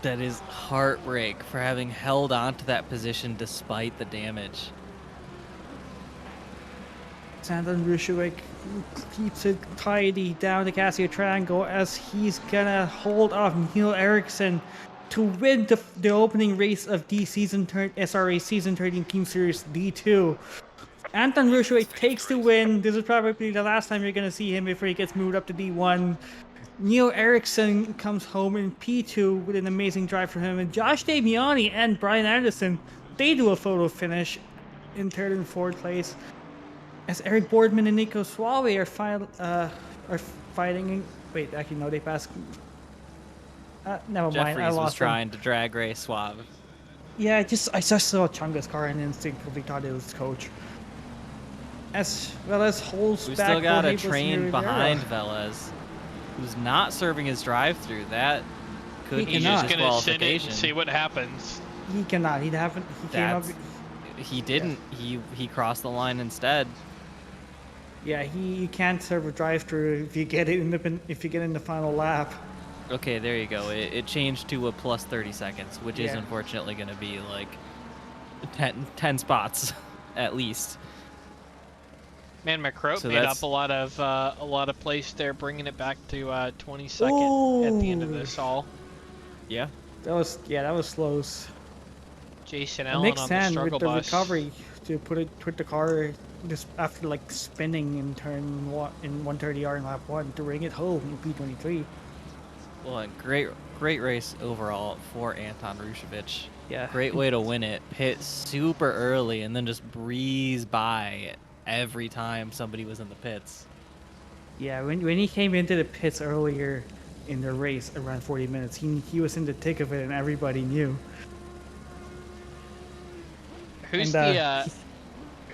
That is heartbreak for having held on to that position despite the damage. Anton Roushewicz keeps it tidy down the Casio Triangle as he's gonna hold off Neil Eriksson to win the opening race of the SRA Season 13 Team Series D2. Anton Roushewicz takes the win. This is probably the last time you're gonna see him before he gets moved up to D1. Neil Eriksson comes home in P2 with an amazing drive for him, and Josh Damiani and Brian Anderson, they do a photo finish in 3rd and 4th place. As Eric Boardman and Nico Suave are fighting. Wait, actually no, they passed. Never mind, I Jeffries was lost them. trying to drag race Suave. Yeah, I just saw Chunga's car and instinctively thought it was Coach. As well as holds We back. still got a Borges train Rivera. behind velez, who's not serving his drive-through. That could be He's cannot. just gonna sit it and disqualification. see what happens. He cannot. He came up. He didn't. He crossed the line instead. Yeah, you can't serve a drive-through if you get it in the final lap. Okay, there you go. It changed to a plus 30 seconds, which is Yeah. unfortunately going to be like 10 spots at least. Man, McCroat So made that's- up a lot of place there, bringing it back to 22nd at the end of this all. Yeah. That was close. Jason A Allen mixed on the hand struggle with the bus. recovery to put the car just after like spinning in turn 130R in lap 1 to bring it home in P23. Well, and great race overall for Anton Roushewicz. Yeah. Great way to win it. Pit super early and then just breeze by every time somebody was in the pits. Yeah, when he came into the pits earlier in the race around 40 minutes, he was in the thick of it and everybody knew. Who's And,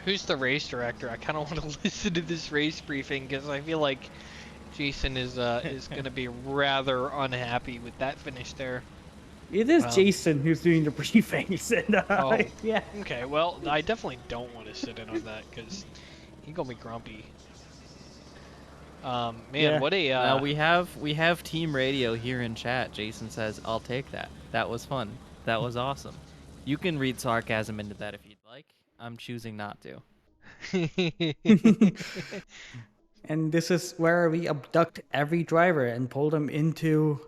who's the race director? I kind of want to listen to this race briefing because I feel like Jason is going to be rather unhappy with that finish there. It is Jason who's doing the briefings. And, Oh. yeah. Okay, well, I definitely don't want to sit in on that because he's gonna be grumpy. Man, Yeah. what a Now we have team radio here in chat. Jason says, "I'll take that. That was fun. That was awesome." You can read sarcasm into that if you'd like. I'm choosing not to. And this is where we abduct every driver and pull them into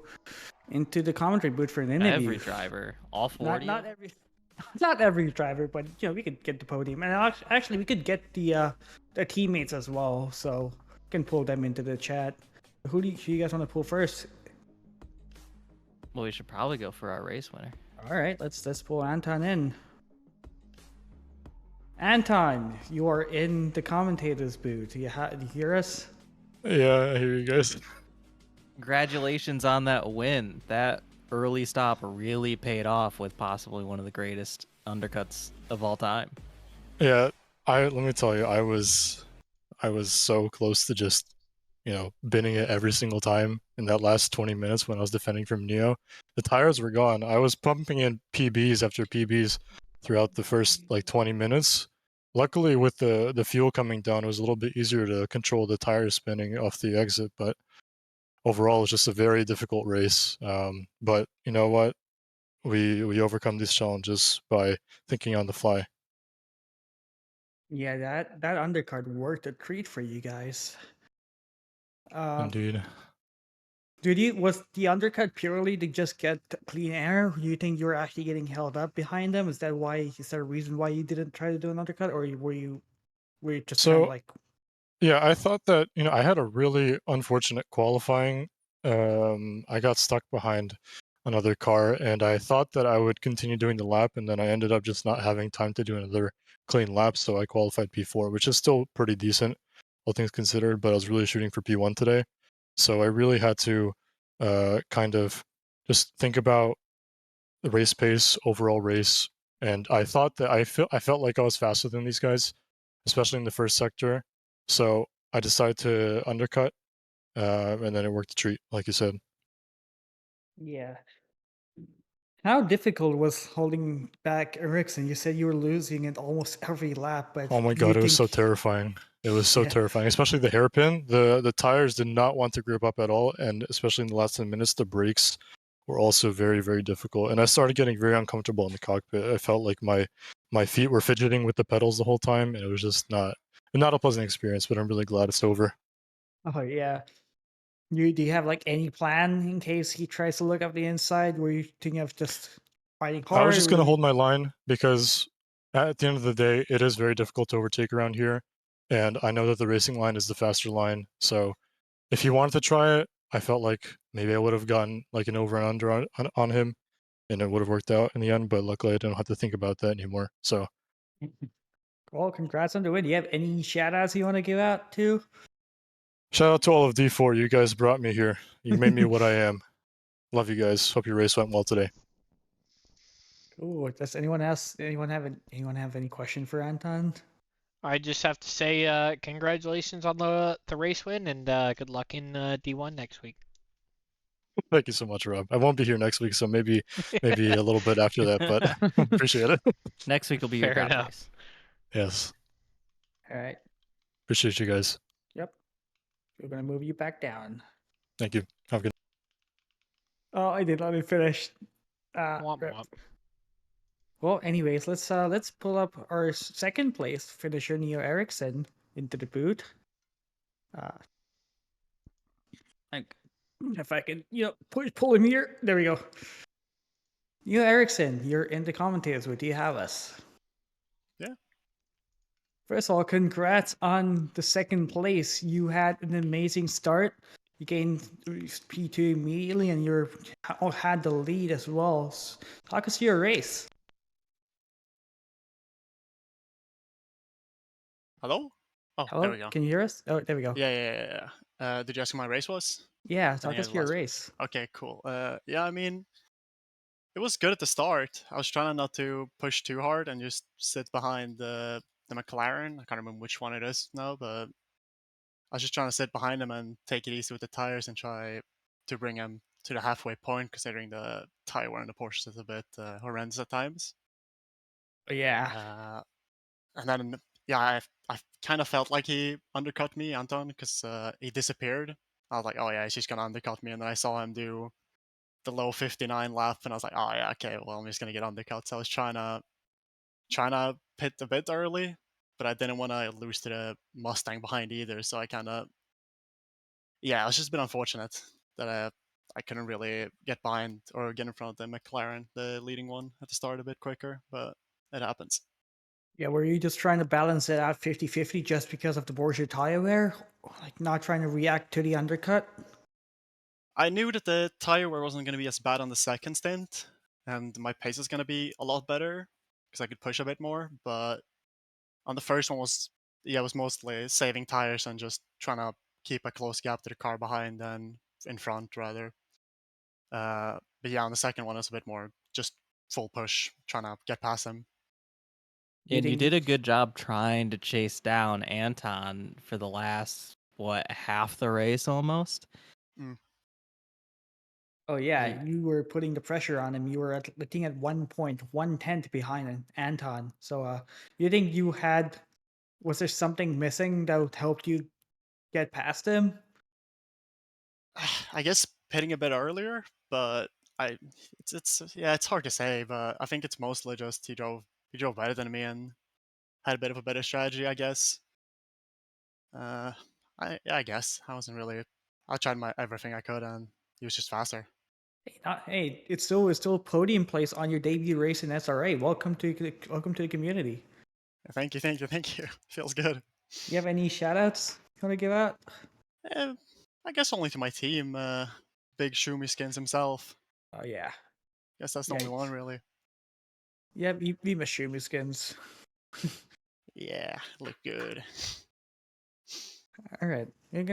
the commentary booth for an interview. Every driver, all 40. Not every driver, but you know, we could get the podium, and actually we could get the teammates as well, so we can pull them into the chat. Who do you guys want to pull first? Well, we should probably go for our race winner. All right, let's pull Anton in. Anton, you are in the commentators booth. Do you hear us? Yeah, I hear you guys. Congratulations on that win. That early stop really paid off with possibly one of the greatest undercuts of all time. Yeah, let me tell you, I was so close to just, binning it every single time in that last 20 minutes when I was defending from Neo. The tires were gone. I was pumping in PBs after PBs throughout the first 20 minutes. Luckily, with the fuel coming down, it was a little bit easier to control the tire spinning off the exit, but overall, it's just a very difficult race. But you know what? We overcome these challenges by thinking on the fly. Yeah, that undercard worked a treat for you guys. Indeed. Was the undercut purely to just get clean air? Do you think you were actually getting held up behind them? Is there a reason why you didn't try to do an undercut, or were you just kind of like? Yeah, I thought that I had a really unfortunate qualifying. I got stuck behind another car, and I thought that I would continue doing the lap, and then I ended up just not having time to do another clean lap, so I qualified P4, which is still pretty decent, all things considered, but I was really shooting for P1 today. So I really had to kind of just think about the race pace, overall race, and I thought that I felt like I was faster than these guys, especially in the first sector. So I decided to undercut, and then it worked a treat, like you said. Yeah. How difficult was holding back Ericsson? You said you were losing it almost every lap, but Oh my do you god, it was so think- terrifying. It was so Yeah. terrifying, especially the hairpin. The tires did not want to grip up at all, and especially in the last 10 minutes, the brakes were also very, very difficult. And I started getting very uncomfortable in the cockpit. I felt like my feet were fidgeting with the pedals the whole time, and it was just not a pleasant experience. But I'm really glad it's over. Oh yeah. Do you have like any plan in case he tries to look up the inside? Were you thinking of just fighting hard? I was just going to or- hold my line because at the end of the day, it is very difficult to overtake around here. And I know that the racing line is the faster line. So if he wanted to try it, I felt like maybe I would have gotten like an over and under on him and it would have worked out in the end. But luckily, I don't have to think about that anymore. So Well, congrats on the win. Do you have any shout outs you want to give out to? shout out to all of D4. You guys brought me here. You made me what I am. Love you guys. Hope your race went well today. Cool. Does anyone have any question for Anton? I just have to say congratulations on the race win and good luck in D1 next week. Thank you so much, Rob. I won't be here next week, so maybe a little bit after that, but appreciate it. Next week will be your Fair top enough. race. Yes. All right. Appreciate you guys. Yep. We're gonna move you back down. Thank you. Have a good Oh, I did let it finish. Womp rip. womp. Well, anyways, let's pull up our second place finisher, Neo Ericsson, into the boot. If I can, pull him here. There we go. Neo Ericsson, you're in the commentators. What do you have us? Yeah. First of all, congrats on the second place. You had an amazing start. You gained P2 immediately, and you had the lead as well. Talk us through your race. Hello? Oh, Hello? there we go. Can you hear us? Oh, there we go. Yeah. Did you ask who my race was? Yeah, I talk think us it through your was- race. Okay, cool. Yeah, I mean, it was good at the start. I was trying not to push too hard and just sit behind the McLaren. I can't remember which one it is now, but I was just trying to sit behind him and take it easy with the tires and try to bring him to the halfway point, considering the tire wear on the Porsche is a bit horrendous at times. Yeah. And then, yeah, I kind of felt like he undercut me, Anton, because he disappeared. I was like, oh yeah, he's just gonna undercut me, and then I saw him do the low 59 lap, and I was like, oh yeah, okay, well I'm just gonna get undercut. So I was trying to pit a bit early, but I didn't want to lose to the Mustang behind either. So I kind of, yeah, it was just a bit unfortunate that I couldn't really get behind or get in front of the McLaren, the leading one, at the start a bit quicker, but it happens. Yeah, were you just trying to balance it out 50-50 just because of the Porsche tire wear? Like not trying to react to the undercut? I knew that the tire wear wasn't going to be as bad on the second stint, and my pace is going to be a lot better because I could push a bit more. But on the first one was mostly saving tires and just trying to keep a close gap to the car behind and in front rather. But yeah, on the second one it was a bit more just full push, trying to get past him. And you did a good job trying to chase down Anton for the last, half the race almost? Oh yeah, you were putting the pressure on him. You were at, I think, at 1.1/10 behind Anton. So you think was there something missing that helped you get past him? I guess pitting a bit earlier, but it's hard to say, but I think it's mostly just he drove better than me and had a bit of a better strategy, I guess. I guess I tried everything I could, and he was just faster. Hey, it's still podium place on your debut race in SRA. Welcome to the community. Thank you. Feels good. You have any shoutouts you want to give out? I guess only to my team, Big 𝐓𝐴𝐺𝐸𝐺 himself. Oh yeah. Guess that's the only one really. Yeah, we miss 𝐓𝐴𝐺𝐸𝐺. Yeah, look good. All right, you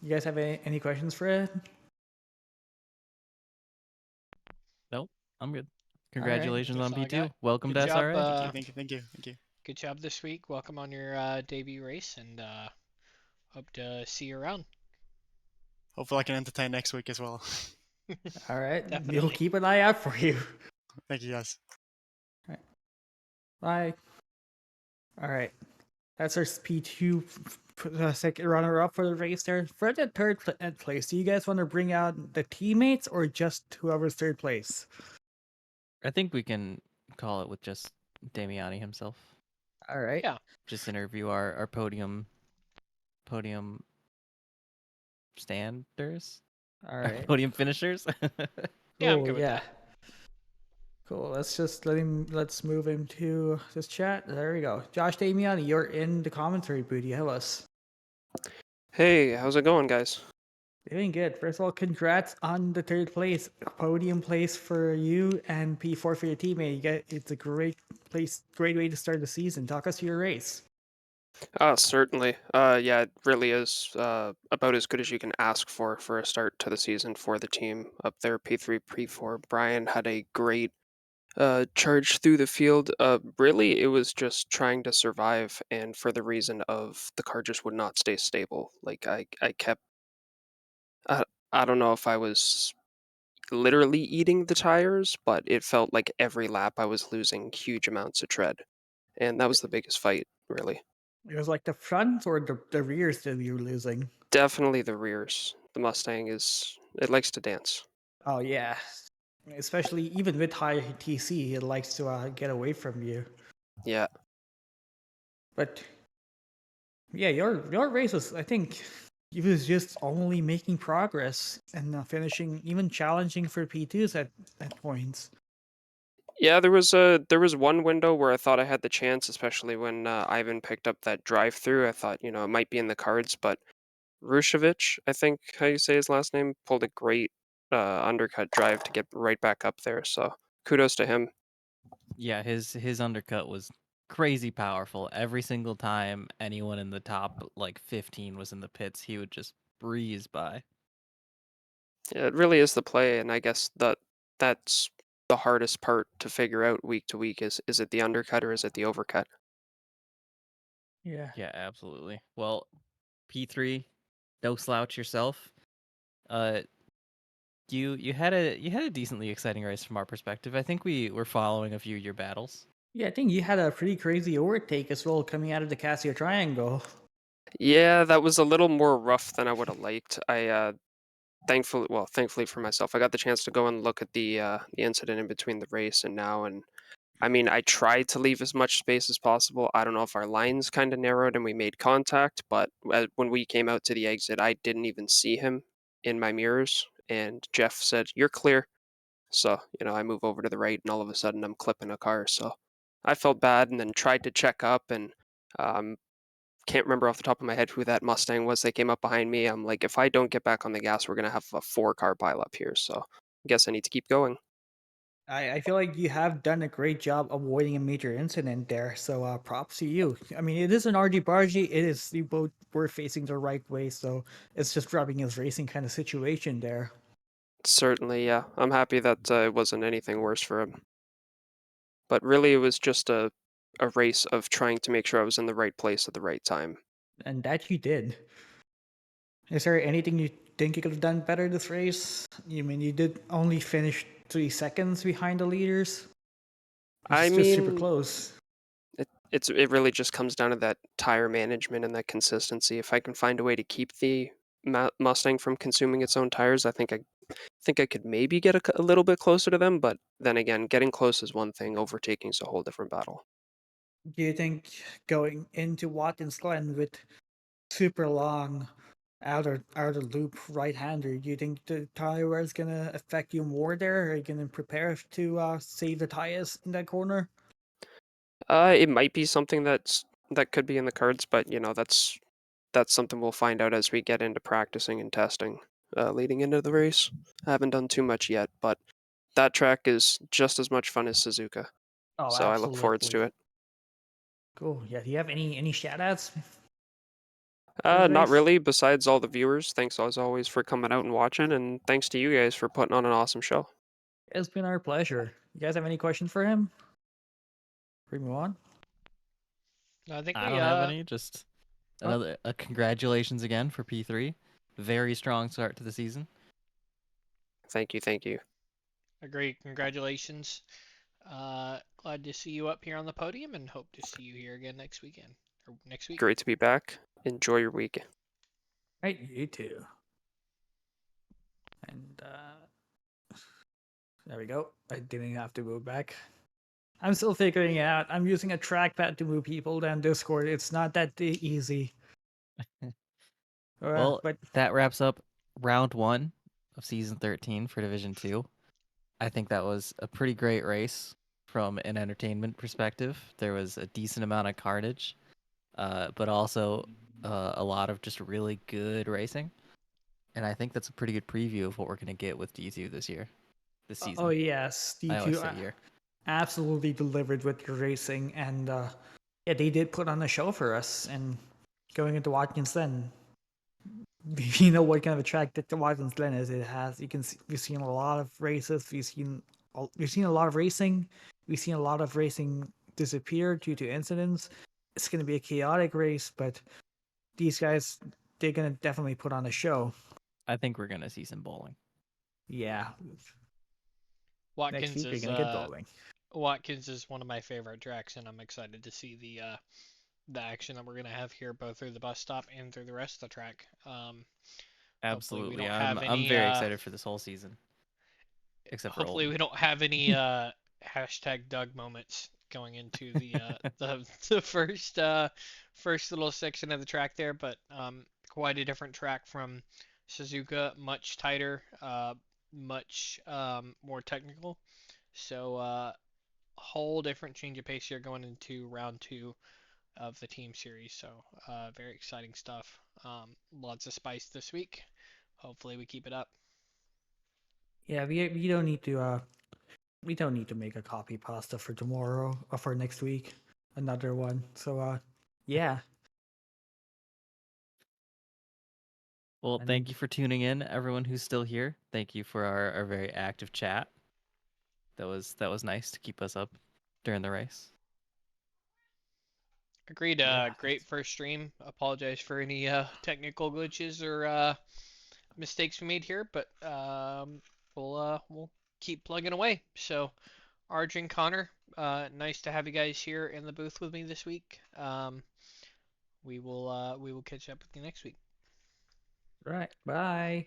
guys have any questions for Ed? Nope, I'm good. Congratulations on That's all I P2. got. Welcome Good to job, SRA. Thank you. Good job this week. Welcome on your debut race, and hope to see you around. Hopefully I can entertain next week as well. All right, we'll Definitely. keep an eye out for you. Thank you, guys. Bye. All right, that's our P2 second runner-up for the race there. For the place, do you guys want to bring out the teammates or just whoever's third place? I think we can call it with just 𝐷𝐸𝐻𝐻𝐸 himself. All right. Yeah. Just interview our podium standers. All right. Podium finishers. Yeah, I'm Cool, good with yeah. that. Cool. Let's move him to this chat. There we go. Josh Damiani, you're in the commentary booth. You have us. Hey, how's it going, guys? Doing good. First of all, congrats on the third place. Podium place for you and P4 for your teammate. It's a great great way to start the season. Talk us through your race. Certainly. Yeah, it really is about as good as you can ask for a start to the season for the team up there. P3, P4. Brian had a great charge through the field. Really, it was just trying to survive, and for the reason of the car just would not stay stable. Like I kept. I don't know if I was literally eating the tires, but it felt like every lap I was losing huge amounts of tread, and that was the biggest fight, really. It was like the front or the rears that you were losing. Definitely the rears. The Mustang it likes to dance. Oh yeah, especially even with high TC, it likes to get away from you. Yeah. But yeah, your race was, I think, he was just only making progress and finishing even challenging for P2s at points. Yeah, there was one window where I thought I had the chance, especially when Ivan picked up that drive through. I thought, it might be in the cards, but 𝐕𝐻𝐻𝐸, I think how you say his last name, pulled a great undercut drive to get right back up there. So kudos to him. Yeah, his undercut was crazy powerful. Every single time anyone in the top like 15 was in the pits, he would just breeze by. Yeah, it really is the play, and I guess that's the hardest part to figure out week to week is it the undercut or is it the overcut? Yeah. Yeah, absolutely. Well, P3, no slouch yourself. You had a decently exciting race from our perspective. I think we were following a few of your battles. Yeah, I think you had a pretty crazy overtake as well coming out of the Casio Triangle. Yeah, that was a little more rough than I would have liked. I thankfully for myself, I got the chance to go and look at the incident in between the race and now, and I mean, I tried to leave as much space as possible. I don't know if our lines kind of narrowed and we made contact, but when we came out to the exit, I didn't even see him in my mirrors, and Jeff said, "You're clear." So, I move over to the right, and all of a sudden I'm clipping a car. So I felt bad and then tried to check up, and um, can't remember off the top of my head who that Mustang was. They came up behind me. I'm like, if I don't get back on the gas, we're going to have a 4-car pileup here. So I guess I need to keep going. I feel like you have done a great job avoiding a major incident there, so props to you. I mean, it is an argy-bargy, it is, you both were facing the right way, so it's just driving his racing kind of situation there. Certainly, yeah. I'm happy that it wasn't anything worse for him. But really, it was just a race of trying to make sure I was in the right place at the right time. And that you did. Is there anything you think you could have done better this race? You mean you did only finish 3 seconds behind the leaders? It's just super close. It really just comes down to that tire management and that consistency. If I can find a way to keep the Mustang from consuming its own tires, I think I could maybe get a little bit closer to them. But then again, getting close is one thing. Overtaking is a whole different battle. Do you think going into Watkins Glen with super long outer loop right-hander, do you think the tire wear is gonna affect you more there? Are you gonna prepare to save the tires in that corner? It might be something that could be in the cards, but that's something we'll find out as we get into practicing and testing leading into the race. I haven't done too much yet, but that track is just as much fun as Suzuka. Oh, So I look forward to it. Cool. Yeah. Do you have any shout-outs? Not really, besides all the viewers. Thanks as always for coming out and watching, and thanks to you guys for putting on an awesome show. It's been our pleasure. You guys have any questions for him? Bring me on. I think I don't have any. Just another congratulations again for P3. Very strong start to the season. Thank you, thank you. Agree. Congratulations. Glad to see you up here on the podium, and hope to see you here again next weekend or next week. Great to be back. Enjoy your week. Right, you too. And there we go. I didn't have to move back. I'm still figuring it out. I'm using a trackpad to move people down Discord. It's not that easy. Well, but that wraps up round 1 of season 13 for Division 2. I think that was a pretty great race from an entertainment perspective. There was a decent amount of carnage, but also a lot of just really good racing. And I think that's a pretty good preview of what we're going to get with D2 this season. Oh yes, D2 absolutely delivered with the racing, and yeah, they did put on a show for us. And going into Watkins Glen, you know what kind of a track that the Watkins Glen is. It has, you can see, we've seen a lot of races, we've seen a lot of racing, we've seen a lot of racing disappear due to incidents. It's going to be a chaotic race, but these guys, they're going to definitely put on a show. I think we're going to see some bowling. Yeah. Watkins Next week, is you're gonna get bowling. Watkins is one of my favorite tracks, and I'm excited to see the action that we're gonna have here, both through the bus stop and through the rest of the track. Absolutely, I'm very excited for this whole season. Except for hopefully we don't have any hashtag Doug moments going into the first little section of the track there, but quite a different track from Suzuka, much tighter, much more technical. So a whole different change of pace here going into round 2 of the team series. So very exciting stuff. Lots of spice this week. Hopefully we keep it up. Yeah, we don't need to make a copy pasta for tomorrow or for next week. Another one. So yeah. Well, thank you for tuning in, everyone who's still here. Thank you for our very active chat. That was nice to keep us up during the race. Agreed. Great first stream. Apologize for any technical glitches or mistakes we made here, but we'll keep plugging away. So, Arjun, Connor, nice to have you guys here in the booth with me this week. We will catch up with you next week. Right. Bye.